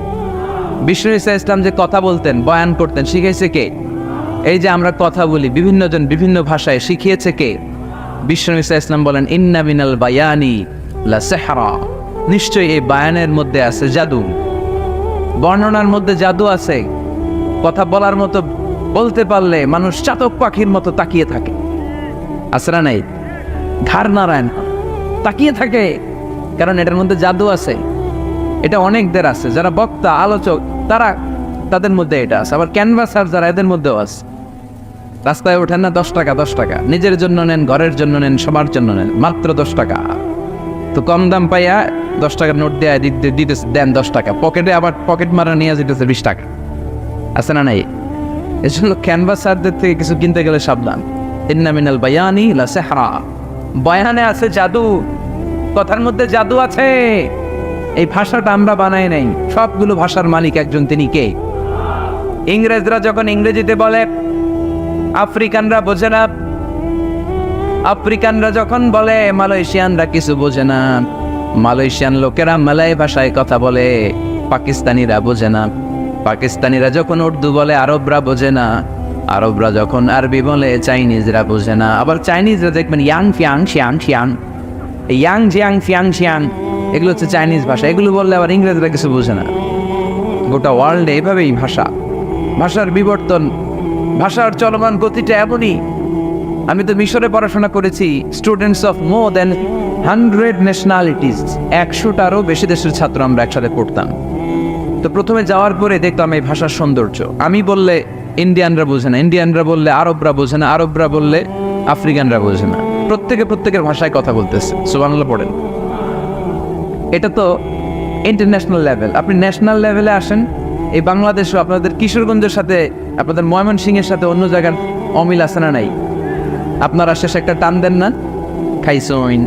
[SPEAKER 1] বিষ্ণু ঈসা ইসলাম যে কথা বলতেন, বয়ান করতেন, শিখিয়েছে কে? এই যে আমরা কথা বলি বিভিন্ন জন বিভিন্ন ভাষায়, শিখিয়েছে কে? বিষ্ণু ঈসা ইসলাম বলেন, ইন্না মিনাল বায়ানি লা সিহরা, নিশ্চয়ই এই বায়ানের মধ্যে আছে জাদু, বর্ণনার মধ্যে জাদু আছে। কথা বলার মতো, বলতে পারলে মানুষ চাতক পাখির মতো তাকিয়ে থাকে। আছে না নাই? ঘাড় নারায়ণ তাকিয়ে থাকে, কারণ এটার মধ্যে জাদু আছে। এটা অনেকদের আছে, যারা বক্তা আলোচক তাদের মধ্যে এটা আছে। আবার ক্যানভাসার যারা, এদের মধ্যেও আছে। রাস্তায় ওঠেন না 10 টাকা 10 টাকা, নিজের জন্য নেন, ঘরের জন্য নেন, সবার জন্য নেন, মাত্র 10 টাকা। তো কম দাম পাইয়া 10 টাকার নোট দেয় দিতেছে, দেন 10 টাকা, পকেটে আবার পকেট মারা নিয়ে যেতেছে 20 টাকা। আছে না নাই? এই জন্য ক্যানভাসারদের থেকে কিছু কিনতে গেলে সাবধান। ইন্না মিনাল বায়ানি লা সিহরা, বয়ানে আছে জাদু, কথার মধ্যে জাদু আছে। এই ভাষাটা আমরা বানাই নাই, সবগুলো ভাষার মালিক একজন, তিনি কে? ইংরেজরা যখন ইংরেজিতে বলে, আফ্রিকানরা বোঝে না। আফ্রিকানরা যখন বলে, মালয়েশিয়ানরা কিছু বোঝে না। মালয়েশিয়ান লোকেরা মালয় ভাষায় কথা বলে, পাকিস্তানিরা বোঝে না। পাকিস্তানিরা যখন উর্দু বলে, আরবরা বোঝে না। আরবরা যখন আরবি বলে, চাইনিজরা বোঝে না। আবার চাইনিজরা দেখবেন ইয়াং ফিয়াং শিয়াং শিয়াং, ইয়াং জিয়াং ফিয়াং শিয়াং, এগুলো হচ্ছে চাইনিজ ভাষা। এগুলো বললে আবার ইংরেজরা কিছু বোঝে না। গোটা ওয়ার্ল্ডে এভাবেই ভাষার বিবর্তন, ভাষার চলমান গতিটা এমনই। আমি তো মিশরে পড়াশোনা করেছি। Students of more than 100 nationalities, 100টারও বেশি দেশের ছাত্র আমরা একসাথে পড়তাম। তো প্রথমে যাওয়ার পরে দেখতাম এই ভাষার সৌন্দর্য। আমি বললে ইন্ডিয়ানরা বোঝে না, ইন্ডিয়ানরা বললে আরবরা বোঝে না, আরবরা বললে আফ্রিকানরা বোঝে না। প্রত্যেকের ভাষায় কথা বলতেছে। সুবহানাল্লাহ পড়েন। এটা তো ইন্টারন্যাশনাল লেভেল। আপনি ন্যাশনাল লেভেলে আসেন, এই বাংলাদেশও আপনাদের কিশোরগঞ্জের সাথে, আপনাদের ময়মনসিংহের সাথে অন্য জায়গার অমিল আছে না নাই? আপনারা শেষে একটা টান দেন না, খাইছইন,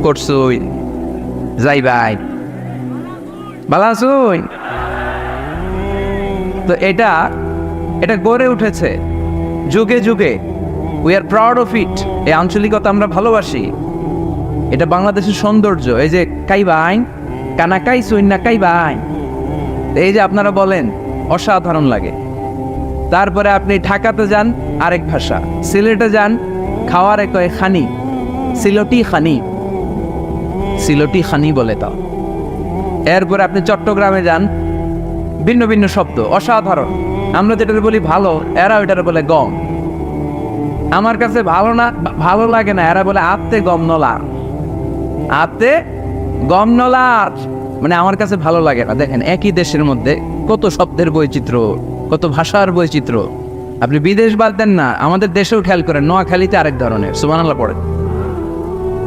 [SPEAKER 1] করছইন, যাইবাই, ভালো আছইন। তো এটা গড়ে উঠেছে যুগে যুগে। We are proud of it. এই আঞ্চলিকতা আমরা ভালোবাসি। এটা বাংলাদেশের সৌন্দর্য। এই যে কাইবাইন, কানা কাইছইন না কাইবাইন, এই যে আপনারা বলেন, অসাধারণ লাগে। তারপরে আপনি ঢাকাতে যান, আরেক ভাষা। সিলেটে যান, খাওয়ার কয় খানি, সিলটি খানি, সিলটি খানি বলে তাও। এরপরে আপনি চট্টগ্রামে যান, ভিন্ন ভিন্ন শব্দ, অসাধারণ। আমরা যেটা বলি ভালো, এরা ওইটার বলে গম। আমার কাছে ভালো লাগে না, এরা বলে আত্তে গম নলার, আত্তে গম নলার, মানে আমার কাছে ভালো লাগে না। দেখেন, একই দেশের মধ্যে কত শব্দের বৈচিত্র্য, কত ভাষার বৈচিত্র্য। আপনি বিদেশ বাদ দেন না, আমাদের দেশেও খেয়াল করেন। নোয়াখালীতে আরেক ধরনের, সুবহানাল্লাহ পড়েন।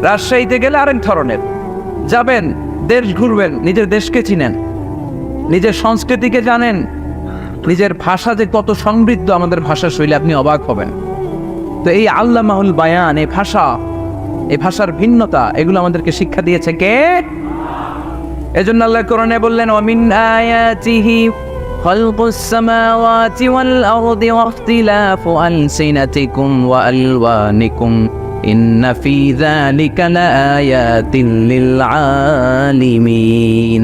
[SPEAKER 1] রাজশাহীতে গেলে আরেক ধরনের। যাবেন দেশ ঘুরবেন, নিজের দেশকে চিনেন, নিজের সংস্কৃতিকে জানেন, নিজের ভাষা যে কত সমৃদ্ধ আমাদের ভাষা শৈলী, আপনি অবাক হবেন। তো এই আল্লামাহুল বায়ান, এই ভাষার ভিন্নতা, এগুলো আমাদেরকে শিক্ষা দিয়েছে কে? এজন্য আল্লাহ কোরআনে বললেন, ওয়ামিন আয়াতিহি খালকুস সামাওয়াতি ওয়াল আরদি ওয়াখতিলাফু আলসিনাতিকুম ওয়া আলওয়ানিকুম ইন্না ফি যালিকা লাআয়াতিন লিল আলিমিন।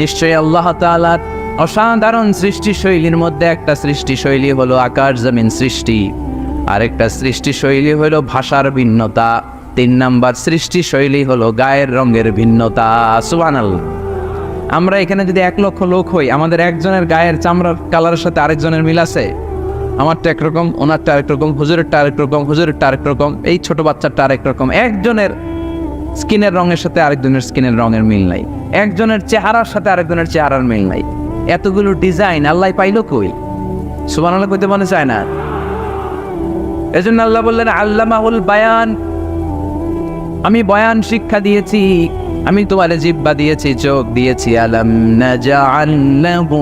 [SPEAKER 1] নিশ্চয় আল্লাহ তাআলার অসাধারণ সৃষ্টিশৈলীর মধ্যে একটা সৃষ্টিশৈলী হলো আকাশ জমিন সৃষ্টি, আরেকটা সৃষ্টিশৈলী হলো ভাষার ভিন্নতা, 3 নাম্বার সৃষ্টিশৈলী হলো গায়ের রঙের ভিন্নতা। সুবহানাল্লাহ। আমরা এখানে যদি 1 লক্ষ লোক হই, আমাদের একজনের গায়ের চামড়ার কালারের সাথে আরেকজনের মিল আছে? আমারটা একরকম, ওনারটা আরেক রকম, হুজুরেরটা আরেক রকম, হুজুরেরটা আরেক রকম, এই ছোট বাচ্চাটা আরেক রকম। একজনের স্কিনের রঙের সাথে আরেকজনের স্কিনের রঙের মিল নাই, একজনের চেহারার সাথে আরেকজনের চেহারার মিল নাই। এতগুলো ডিজাইন আল্লাহ পাইলো কই? সুবহানাল্লাহ কইতে মনে চায় না? এজন্য আল্লাহ বললেন আল্লামাহুল বায়ান, আমি বয়ান শিক্ষা দিয়েছি, আমি তোমার জিহ্বা দিয়েছি, চোখ দিয়েছি। আলাম নাজআল লাহু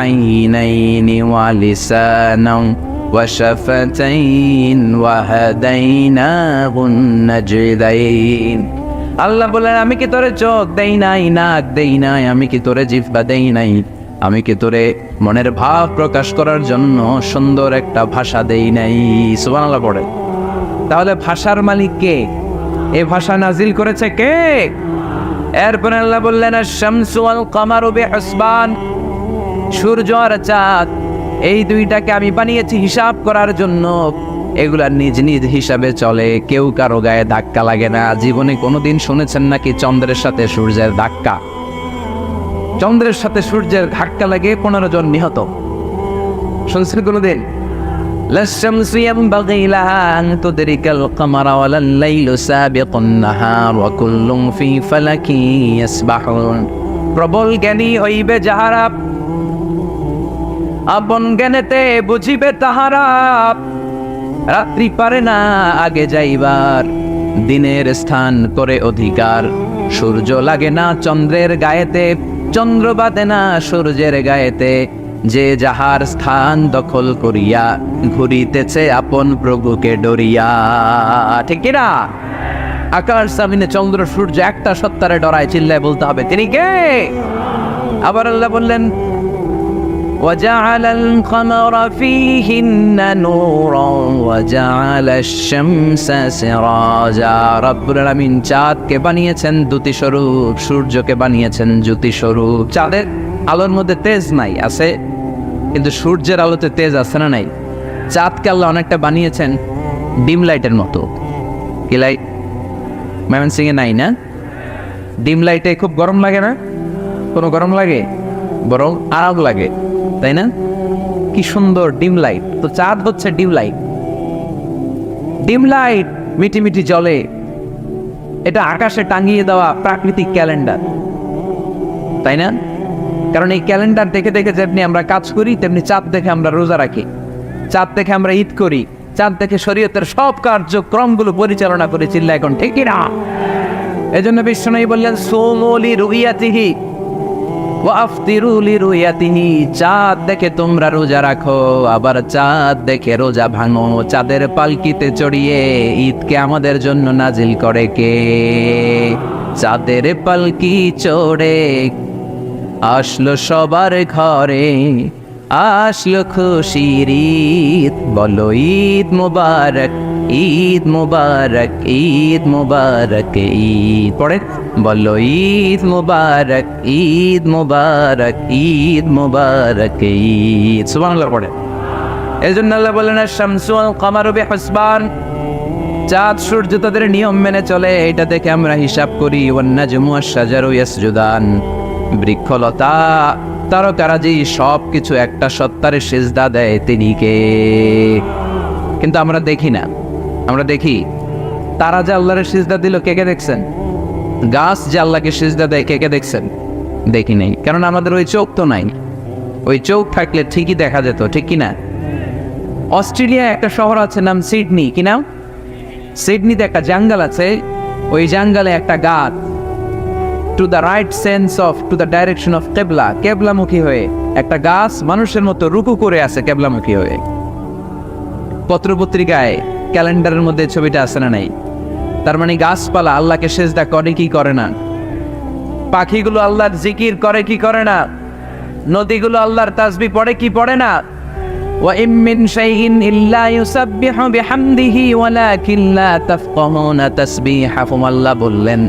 [SPEAKER 1] আইনাইনি ওয়া লিসানান ওয়া শাফাতাইন ওয়া হাদাইনাহুন নাজদাইন। আল্লাহ বলেন, আমি কি তোরে চোখ দেই নাই, নাক দেই নাই, আমি কি তোরে জিহ্বা দেই নাই, আমি কি তোরে মনের ভাব প্রকাশ করার জন্য সুন্দর একটা ভাষা দেই নাই? সুবহানাল্লাহ পড়ে। তাহলে ভাষার মালিক কে? এই ভাষা নাজিল করেছে কে? এরপর আল্লাহ বললেন, আশ-শামসু ওয়াল কামারু বিহুসবান, সূর্য আর চাঁদ, এই দুইটাকে আমি বানিয়েছি হিসাব করার জন্য। এগুলা নিজ নিজ হিসাবে চলে, কেউ কারো গায়ে ধাক্কা লাগে না। জীবনে কোনোদিন শুনেছেন নাকি চন্দ্রের সাথে সূর্যের ধাক্কা? চন্দ্রের সাথে সূর্যের ধাক্কা লাগে 15 জন নিহত, শুনছেন কোনোদিন? লাশ-শামসু ইয়ানবাগি লাহা আন তুদরিকাল কামারা ওয়ালাল লাইলু সাবিকুন নাহার ওয়া কুল্লুন ফি ফালাকিন ইয়াসবাহুন। প্রবল জ্ঞানী হইবে যাহারা, আপন জ্ঞানেতে বুঝিবে তাহারা। রাত্রি পারে না আগে যাইবার, দিনের স্থান করে অধিকার। সূর্য লাগে না চন্দ্রের গায়েতে, চন্দ্র বাদে না সূর্যের গায়েতে। যে যাহার স্থান দখল করিয়া, ঘুরিতেছে আপন প্রভুকে ডরিয়া। ঠিক না? আকাশ জমিনে চন্দ্র সূর্য একটা সত্তারে ডরায়, চিল্লায় বলতে হবে তিনি কে? আবার আল্লাহ বললেন, وجعل القمر فيهن نورا وجعل الشمس سراجا। রব্বুল আলামিন চাঁদকে বানিয়েছেন দ্যুতি স্বরূপ, সূর্যকে বানিয়েছেন জ্যোতি স্বরূপ। চাঁদের আলোর মধ্যে তেজ নাই, আছে, কিন্তু সূর্যের আলোতে তেজ আছে না নাই? চাঁদকে আল্লাহ অনেকটা বানিয়েছেন ডিম লাইটের মতো। কি লাইট? ময়মনসিং এ নাই না? ডিম লাইটে খুব গরম লাগে না? কোনো গরম লাগে? বরং আরাম লাগে, তাই না? কি সুন্দর ডিম লাইট। তো চাঁদ হচ্ছে ডিম লাইট। ডিম লাইট মিটি মিটি জ্বলে, এটা আকাশে টাঙিয়ে দেওয়া প্রাকৃতিক ক্যালেন্ডার, তাই না? কারণ এই ক্যালেন্ডার দেখে দেখে যেমনি আমরা কাজ করি, তেমনি চাঁদ দেখে আমরা রোজা রাখি, চাঁদ দেখে আমরা ঈদ করি, চাঁদ দেখে শরীয়তের সব কার্যক্রমগুলো পরিচালনা করে। চিল্লা এখন ঠিক না? এজন্য বিশ্বনবী বললেন, সুমু লিরুইয়াতিহি ওয়া আফতিরু লিরুইয়াতিহি। চাঁদ দেখে তোমরা রোজা রাখো, আবার চাঁদ দেখে রোজা ভাঙো। চাঁদের পালকিতে চড়িয়ে ঈদকে আমাদের জন্য নাজিল করে কে? চাঁদের পালকি চড়ে আসলো সবার ঘরে, আসলো খুশির ঈদ, বলো ঈদ মুবারক, ঈদ মুবারক, ঈদ মুবারক, ঈদ। পড়ে বলো ঈদ মুবারক, ঈদ মুবারক, ঈদ মুবারক, ঈদ। সুবহানাল্লাহ পড়ে। এজন্য আল্লাহ বলেন, আশ-শামসু ওয়াল কামারু বিহুসবান, চাঁদ সূর্য তাদের নিয়ম মেনে চলে, এটা দেখে আমরা হিসাব করি। ওয়ান নাজমু ওয়াশ-শাজারু ইয়াসজুদান, বৃক্ষলতা তারকারাজি সব কিছু একটা সত্তারে সিজদা দেয়, তিনি কে? কিন্তু আমরা দেখি না। আমরা দেখি তারা যে আল্লাহরে সিজদা দিল, কে কে দেখছেন? গাছ যে আল্লাহকে সিজদা দেয়, কে কে দেখছেন? দেখি নাই, কারণ আমাদের ওই চোখ তো নাই। ওই চোখ থাকলে ঠিকই দেখা যেত, ঠিক কিনা? অস্ট্রেলিয়া একটা শহর আছে নাম সিডনি, কি নাম? সিডনিতে একটা জঙ্গল আছে, ওই জঙ্গলে একটা গাছ to the right sense of to the direction of কেবলা, কেবলামুখী হয়ে। একটা গাছ মানুষের মতো রুকু করে আছে কেবলামুখী হয়ে। পত্রপত্রিকায় ক্যালেন্ডারের মধ্যে ছবিটা আছে না নাই? তার মানে গাছপালা আল্লাহকে সেজদা করে কি করে না? পাখিগুলো আল্লাহর জিকির করে কি করে না? নদীগুলো আল্লাহর তাসবিহ পড়ে কি পড়ে না? ওয়া ইম মিন শাইইন ইল্লা ইউসাব্বিহু বিহামদিহি ওয়ালাকিন লা তাফকাহুনা তাসবিহাহুম। আল্লাহ বললেন,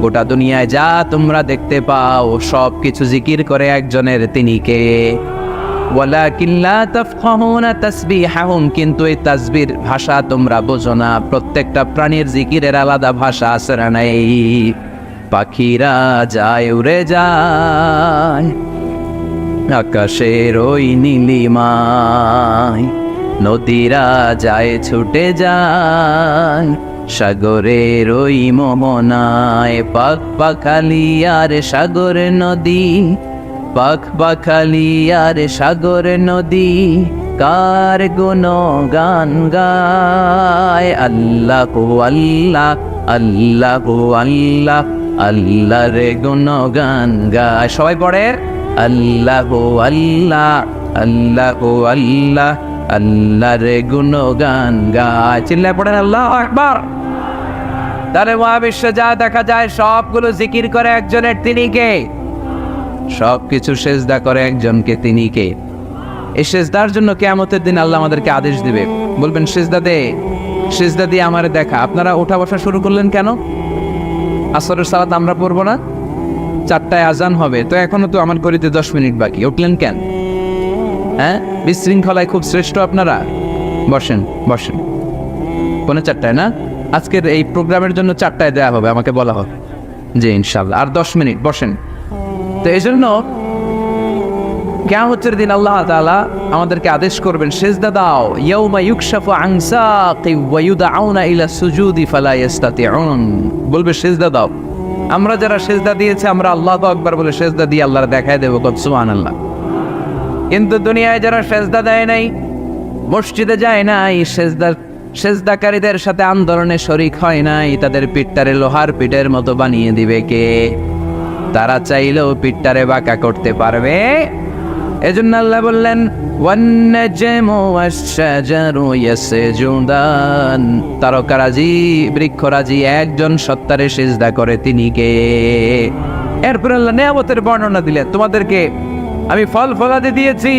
[SPEAKER 1] গোটা দুনিয়ায় যা তোমরা দেখতে পাও সব কিছু জিকির করে একজনের, তিনি কে? ওয়ালাকিন লা তাফকাহুনা তাসবিহাহুম, কিন্তু এই তাসবির ভাষা তোমরা বোঝো না। প্রত্যেকটা প্রাণীর জিকিরের আলাদা ভাষা আছে না নাই? পাখিরা যায় উড়ে যায় আকাশের ওই নীলিমায়, নদীরা যায় ছুটে যায় সাগরের ওই মোহনায়। পাখ পাখালি আর সাগর নদী, পাখ পাখালি আর সাগর নদী, কার গুণগান গায়। আল্লাহু আল্লাহ, আল্লাহু আল্লাহ, আল্লাহর গুণগান গায়। সবাই পড়ে আল্লাহু আল্লাহ, আল্লাহু আল্লাহ, আল্লাহর গুণগান গায়। চিল্লায় পড়েন আল্লাহু আকবার। তাহলে মহাবিশ্বে যা দেখা যায় সবগুলো জিকির করে একজনের, তিনি কে? সবকিছু সেজদা করে একজনকে, তিনি কে? এই সেজদার জন্য কিয়ামতের দিন আল্লাহ আমাদেরকে আদেশ দিবে, বলবেন সেজদা দে, সেজদা দিয়ে আমারে দেখা। আপনারা ওঠা বসা শুরু করলেন কেন? আসরের সালাত আমরা পড়বো না? 4টায় আজান হবে, তো এখনো তো আমার ঘড়িতে 10 মিনিট বাকি, উঠলেন কেন? হ্যাঁ, বিশৃঙ্খলায় খুব শ্রেষ্ঠ আপনারা। বসেন বসেন, 4:45 না? আজকের এই প্রোগ্রামের জন্য 4টায় দেওয়া হবে, আমাকে বলা হবে। জি ইনশাল্লাহ, আর 10 মিনিট বসেন। তো এই জন্য কিয়ামতের দিন আল্লাহ তাআলা আমাদেরকে আদেশ করবেন সেজদা দাও। ইয়াউমা ইউকশাফু আন সাকি ওয়া ইউদআউনা ইলা সুজুদি ফালা ইস্তাতিউন, বলবে সেজদা দাও। আমরা যারা সেজদা দিয়েছি আমরা আল্লাহু আকবার বলে সেজদা দিয়ে আল্লাহর দেখায় দেব, সুবহানাল্লাহ। কিন্তু দুনিয়ায় যারা সেজদা দেয় নাই, মসজিদে যায় নাই, সেজদাকারীদের সাথে আন্দোলনে শরীক হয় নাই, তাদের পিঠটারে লোহার পিঠের মতো বানিয়ে দিবে কে? তারা চাইলেও পিঠটারে বাঁকা করতে পারবে? এজন্য আল্লাহ বললেন ওয়ান-নাজমু ওয়াশ-শাজারু ইয়াসজুদান, তারকারাজি বৃক্ষরাজি একজন সত্তারে সিজদা করে, তিনি কে? এরপর আল্লাহ নিয়ামতের বর্ণনা দিলেন, তোমাদেরকে আমি ফল ফলাদি দিয়েছি,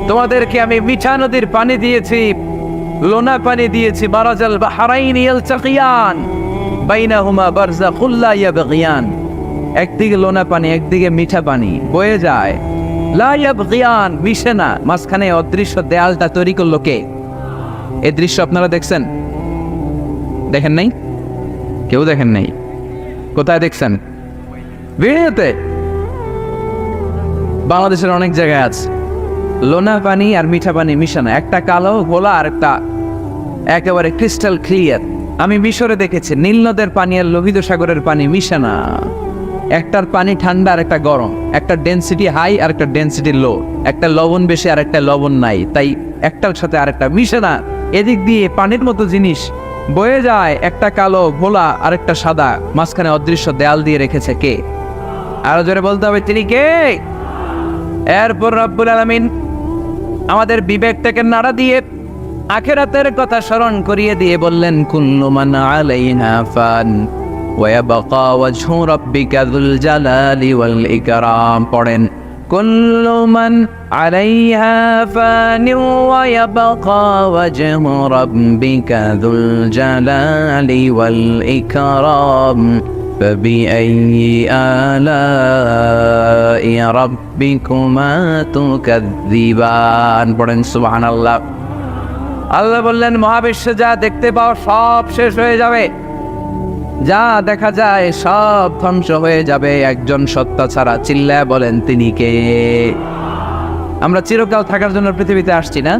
[SPEAKER 1] তোমাদেরকে আমি মিঠা নদীর পানি দিয়েছি, লোনা পানি দিয়েছি। মারাজাল বাহরাইনি ইয়ালতাকিয়ান বাইনাহুমা বারযাখুল লা ইয়াবগিয়ান, একদিকে লোনা পানি একদিকে মিঠা পানি বয়ে যায়, লা ইয়াবগিয়ান, মিশে না, মাঝখানে অদৃশ্য দেয়ালটা তৈরি করলো কে? এই দৃশ্য আপনারা দেখছেন? দেখেন নাই? কেউ দেখেন নাই? কোথায় দেখছেন? ভিডিওতে। বাংলাদেশের অনেক জায়গায় আছে লোনা পানি আর মিঠা পানি মিশানো, একটা কালো গোলা আর একটা একেবারে ক্রিস্টাল ক্লিয়ার। আমি মিশরে দেখেছি নীল নদের পানি আর লোহিত সাগরের পানি মিশানা, একটার পানি ঠান্ডা আর একটা গরম, একটা ডেনসিটি হাই আর একটা ডেনসিটি লো, একটা লবণ বেশি আর একটা লবণ নাই, তাই একটার সাথে আর একটা মিশে না। এদিক দিয়ে পানির মতো জিনিস বয়ে যায়, একটা কালো ঘোলা আর একটা সাদা, মাঝখানে অদৃশ্য দেয়াল দিয়ে রেখেছে কে? আরো জোরে বলতে হবে, তিনি কে? এরপর রব্বুল আলামিন আমাদের বিবেকটাকে নাড়া দিয়ে আখিরাতের কথা স্মরণ করিয়ে দিয়ে বললেন কুল্লু মান আলাইহা ফান ওয়া ইয়াবকা ওয়াজহু রাব্বিকা যুল জালালি ওয়াল ইকরাম। পড়েন কুল্লু মান আলাইহা ফান ওয়া ইয়াবকা ওয়াজহু রাব্বিকা যুল জালালি ওয়াল ইকরাম فبأي آلاء ربكما تكذبان। পড়েন সুবহানাল্লাহ। আল্লাহ বললেন মহাবিশ্বে যা দেখতে পাও সব শেষ হয়ে যাবে, যা দেখা যায় সব ধ্বংস হয়ে যাবে একজন সত্তা ছাড়া। চিল্লায় বলেন তিনি কে? আমরা চিরকাল থাকার জন্য পৃথিবীতে আসছি না?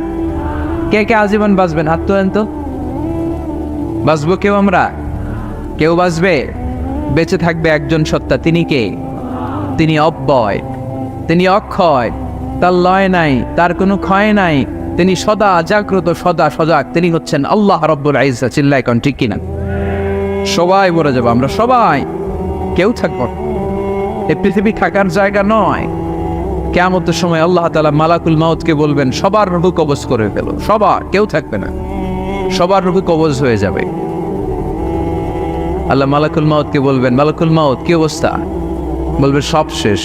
[SPEAKER 1] কে কে আজীবন বাঁচবেন? হাত তোলেন তো। বাঁচবো কেউ? আমরা কেউ বাঁচবে? বেঁচে থাকবে একজন সত্তা, তিনি কে? তিনি অব্যয়, তিনি অক্ষয়, তার লয় নাই, তার কোনো ক্ষয় নাই, তিনি সদা জাগ্রত, সদা সজাগ, তিনি হচ্ছেন আল্লাহ রব্বুল ইজ্জত। চিল্লায় কোন ঠিক কিনা? সবাই মরে যাবো আমরা, সবাই, কেউ থাকবো না। এই পৃথিবী থাকার জায়গা নয়। কিয়ামতের সময় আল্লাহ তাআলা মালাকুল মাউতকে বলবেন সবার রূহ কবজ করে ফেলো, সবার, কেউ থাকবে না, সবার রূহ কবজ হয়ে যাবে। আল্লাহ মালাকুল মাউতকে বলবেন, মালাকুল মাউত কি অবস্থা? বলবে সব শেষ।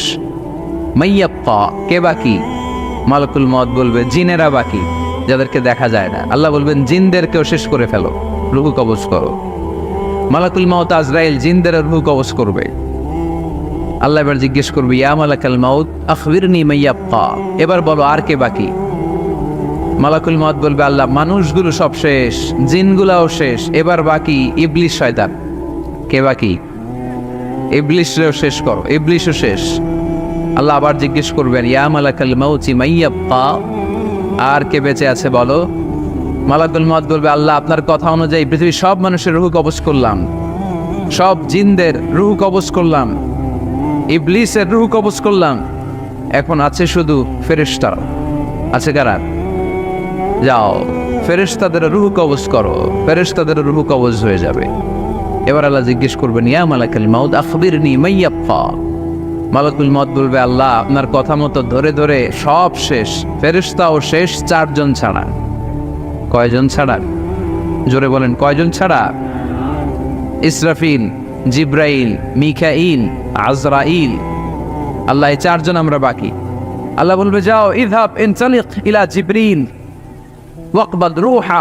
[SPEAKER 1] মাইয়াপ্পা, কে বাকি? মালাকুল মাউত বলবে জিনেরা বাকি, যাদেরকে দেখা যায় না। আল্লাহ বলবেন জিনদেরকেও শেষ করে ফেলো, রূহ কবজ করো। মালাকুল মাউত আজরাইল জিনদের রূহ কবজ করবে। আল্লাহ এবার জিজ্ঞেস করবে ইয়া মালাকাল মাউত আখবিরনি মাইয়াপ্পা, এবার বলো আর কে বাকি? মালাকুল মাউত বলবে আল্লাহ মানুষগুলো সব শেষ, জিনগুলাও শেষ, এবার বাকি ইবলিস শয়তান। কে বাকি? ইবলিসও শেষ করো, ইবলিসও শেষ। আল্লাহ আবার জিজ্ঞেস করবেন ইয়া মালাকাল মাউতি মাইয়াপ্পা, আর কে বেঁচে আছে বলো? মালাকুল মাউত বলবে আল্লাহ আপনার কথা অনুযায়ী পৃথিবীর সব মানুষের রূহ কবজ করলাম, সব জিনদের রূহ কবজ করলাম, ইবলিসের রূহ কবজ করলাম, এখন আছে শুধু ফেরেশতারা। আছে কারা? যাও ফেরেশতাদের রূহ কবজ করো, ফেরেশতাদের রূহ কবজ হয়ে যাবে। এবার আল্লাহ জিজ্ঞেস করবেন ইয়া মালাকাল মাউত আখবিরনি মাইয়াপ্পা। মালাকুল মাউত বলবে আল্লাহ আপনার কথা মতো ধরে ধরে সব শেষ, ফেরেশতাও শেষ, 4 জন ছাড়া। কয়জন ছাড়া? জোরে বলেন কয়জন ছাড়া? ইসরাফিল, জিব্রাইল, মিকাইল, আজরাইল। আল্লাহ এই 4 জন আমরা বাকি। আল্লাহ বলবে যাও ইযহাব ইনতালিক ইলা জিবরিল ওয়াকবাদ রূহা,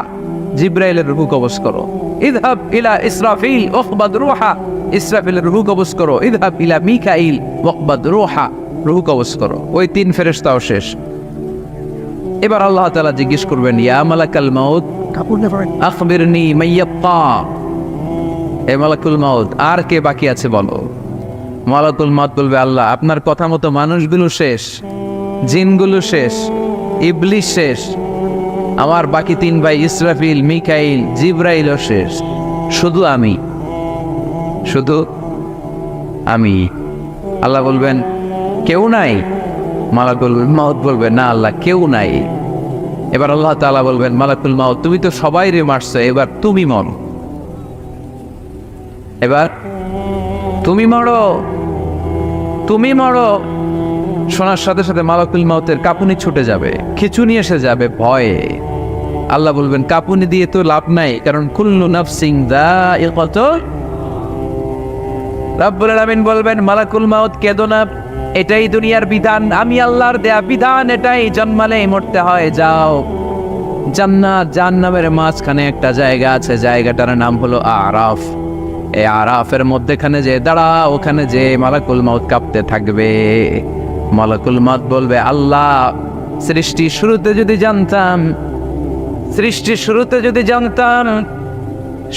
[SPEAKER 1] জিব্রাইলের রূহ কবজ করো। ইযহাব ইলা ইসরাফিল ওয়াকবাদ রূহা, ইসরাফিলের রূহ কবজ করো। ইযহাব ইলা মিকাইল ওয়াকবাদ রূহা, রূহ কবজ করো। ওই 3 ফেরেশতাও শেষ। এবার আল্লাহ তাআলা জিজ্ঞেস করবেন ইয়া মালাকাল মাউত আখবিরনি মাইয়াপ্পা, এ মালাকুল মাউত আর কে বাকি আছে বলো? মালাকুল মাউত বলবে আল্লাহ আপনার কথা মতো মানুষগুলো শেষ, জিনগুলো শেষ, ইবলিস শেষ, আমার বাকি 3 ভাই ইসরাফিল, মিকাইল, জিব্রাইলও শেষ, শুধু আমি, শুধু আমি। আল্লাহ বলবেন কেউ নাই? মালাকুল মাউত বলবে না আল্লাহ কেউ নাই। এবার আল্লাহ তাআলা বলবেন মালাকুল মাউত তুমি তো সবাই রে মারছো, এবার তুমি মরো, এবার তুমি মরো, তুমি মরো। শোনার সাথে সাথে মালাকুল মাউতের কাঁপুনি ছুটে যাবে, খিঁচুনি এসে যাবে ভয়ে। আল্লাহ বলবেন কাঁপুনি দিয়ে তো লাভ নাই, কারণ কুল্লু নাফসিন যায়িকাতুল। রব্বুল আলামিন বলবেন মালাকুল মাউত কেঁদো না, এটাই দুনিয়ার বিধান, আমি আল্লাহর দেয়া বিধান, এটাই, জন্মালেই মরতে হয়। যাও জান্নাত জাহান্নামের মাঝখানে একটা জায়গা আছে, জায়গাটার নাম হলো আরাফ। এই আরাফের মধ্যেখানে যে দাঁড়া, ওখানে যে মালাকুল মাউত কাঁপতে থাকবে। মালাকুল মাউত বলবে আল্লাহ সৃষ্টি শুরুতে যদি জানতাম, সৃষ্টির শুরুতে যদি জানতাম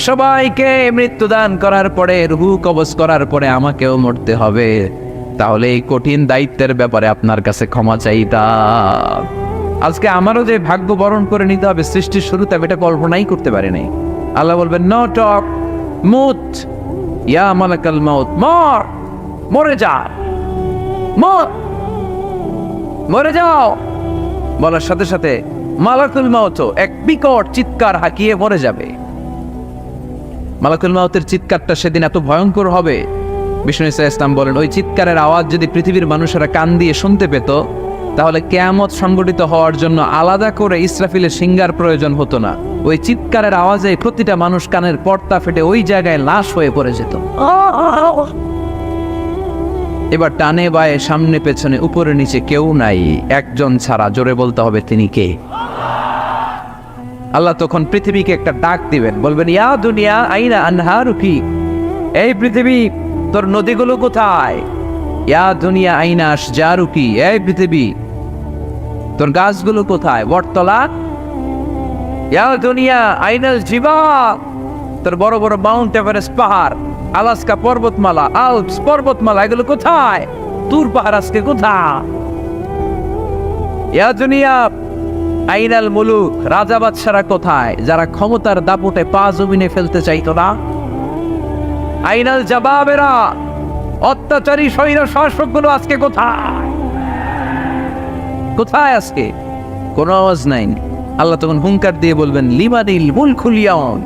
[SPEAKER 1] সবাইকে মৃত্যুদান করার পরে, রূহ কবজ করার পরে আমাকেও মরতে হবে, তাহলে এই কঠিন দায়িত্বের ব্যাপারে আপনার কাছে ক্ষমা চাইতাম। আজকে আমারও যে ভাগ্য বরণ করে নিতে হবে সৃষ্টির শুরুতে, আমি এটা কল্পনাই করতে পারি নাই। আল্লাহ বলবেন নো টক, মুত ইয়া মালাকাল মাউত, মর, মরে যা, মর, মরে যাও। বলার সাথে সাথে মালাকুল মাউত এক বিকট চিৎকার হাঁকিয়ে মরে যাবে। মালাকুল মাউতের চিৎকারটা সেদিন এত ভয়ঙ্কর হবে, বিষ্ণু ইসলাম বলেন ওই চিৎকারের আওয়াজ যদি পৃথিবীর মানুষেরা কান দিয়ে শুনতে পেত, তাহলে কিয়ামত সংগঠিত হওয়ার জন্য আলাদা করে ইসরাফিলের সিঙ্গার প্রয়োজন হতো না। ওই চিৎকারের আওয়াজে প্রতিটা মানুষ কানের পর্দা ফেটে ওই জায়গায় লাশ হয়ে পড়ে যেত। এবার টানে বায়ে সামনে পেছনে উপরে নিচে কেউ নাই, একজন ছাড়া, জোরে বলতে হবে তিনি কে? আল্লাহ তখন পৃথিবীকে একটা ডাক দিবেন, বলবেন ইয়া দুনিয়া আইনা আনহারুকি, এই পৃথিবী তোর নদীগুলো কোথায়? ইয়া দুনিয়া আইনা আশজারুকি, এই পৃথিবী তোর গাছগুলো কোথায়? বটতলা। ইয়া দুনিয়া আইনাল জিবাল, তোর বড় বড় মাউন্ট এভারেস্ট পাহাড়, আলাস্কা পর্বতমালা, আল্পস পর্বতমালা, এগুলো কোথায়? তুর পাহাড় আজকে কোথায়? ইয়া দুনিয়া আইনাল মুলুক, রাজা বাদশারা কোথায়, যারা ক্ষমতার দাপটে পা জমিনে ফেলতে চাইতো না? আইনাল জাবাবেরা, অত্যাচারী স্বৈর শাসকগুলো আজকে কোথায়? কোথায় আজকে? কোনো আওয়াজ নাই। আল্লাহ তখন হুঙ্কার দিয়ে বলবেন লিমানিল মুলকুল ইয়াউম,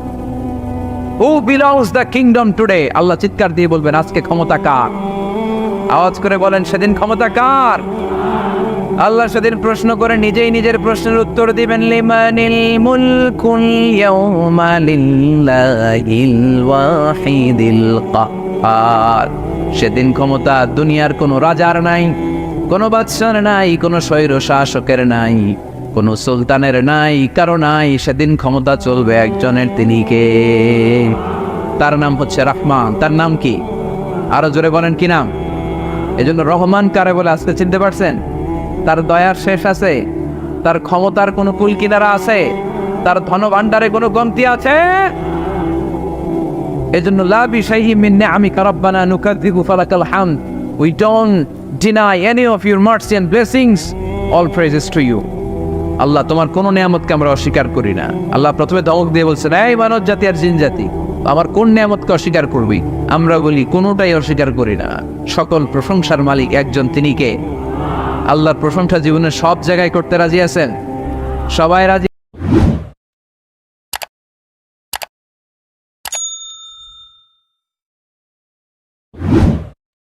[SPEAKER 1] who belongs the kingdom today? Allah চিৎকার দিয়ে বলবেন আজকে ক্ষমতা কার? আওয়াজ করে বলেন সেদিন ক্ষমতা কার? আল্লাহ সেদিন প্রশ্ন করে নিজেই নিজের প্রশ্নের উত্তর দিবেন, লিমানিল মুলকুল ইয়াউমা লিল্লাহিল ওয়াহিদিল কাহ্হার। সেদিন ক্ষমতা দুনিয়ার কোনো রাজার নাই, কোনো বাদশার নাই, কোনো স্বৈর শাসকের নাই, কোনো সুলতানের নাই, কারো নাই। সেদিন ক্ষমতা চলবে একজনের, তিনি কে? তার নাম হচ্ছে রহমান। তার নাম কি? আরো জোরে বলেন কি নাম? এজন্য রহমান কারে বলে আজকে চিনতে পারছেন? তার দয়ার শেষ আছে? তার ক্ষমতার কোনো কুল কিনারা আছে? তার ধন ভান্ডারে কোনো কমতি আছে? এজন্য লা বিশাইহি মিন নিআমিকা রাব্বানা নুকাযযিবু ফালাকাল হামদ। We don't deny any of your mercy and blessings, all praises to you. Allah তোমার কোন নিয়ামতকে আমরা অস্বীকার করি না। আল্লাহ প্রথমে ধমক দিয়ে বলছেন, এই মানব জাতি আর জিন জাতি, আমার কোন নিয়ামতকে অস্বীকার করবি? আমরা বলি কোনোটাই অস্বীকার করি না। সকল প্রশংসার মালিক একজন, তিনি কে? আল্লাহর প্রশংসা জীবনের সব জায়গায় করতে রাজি আছেন? সবাই রাজি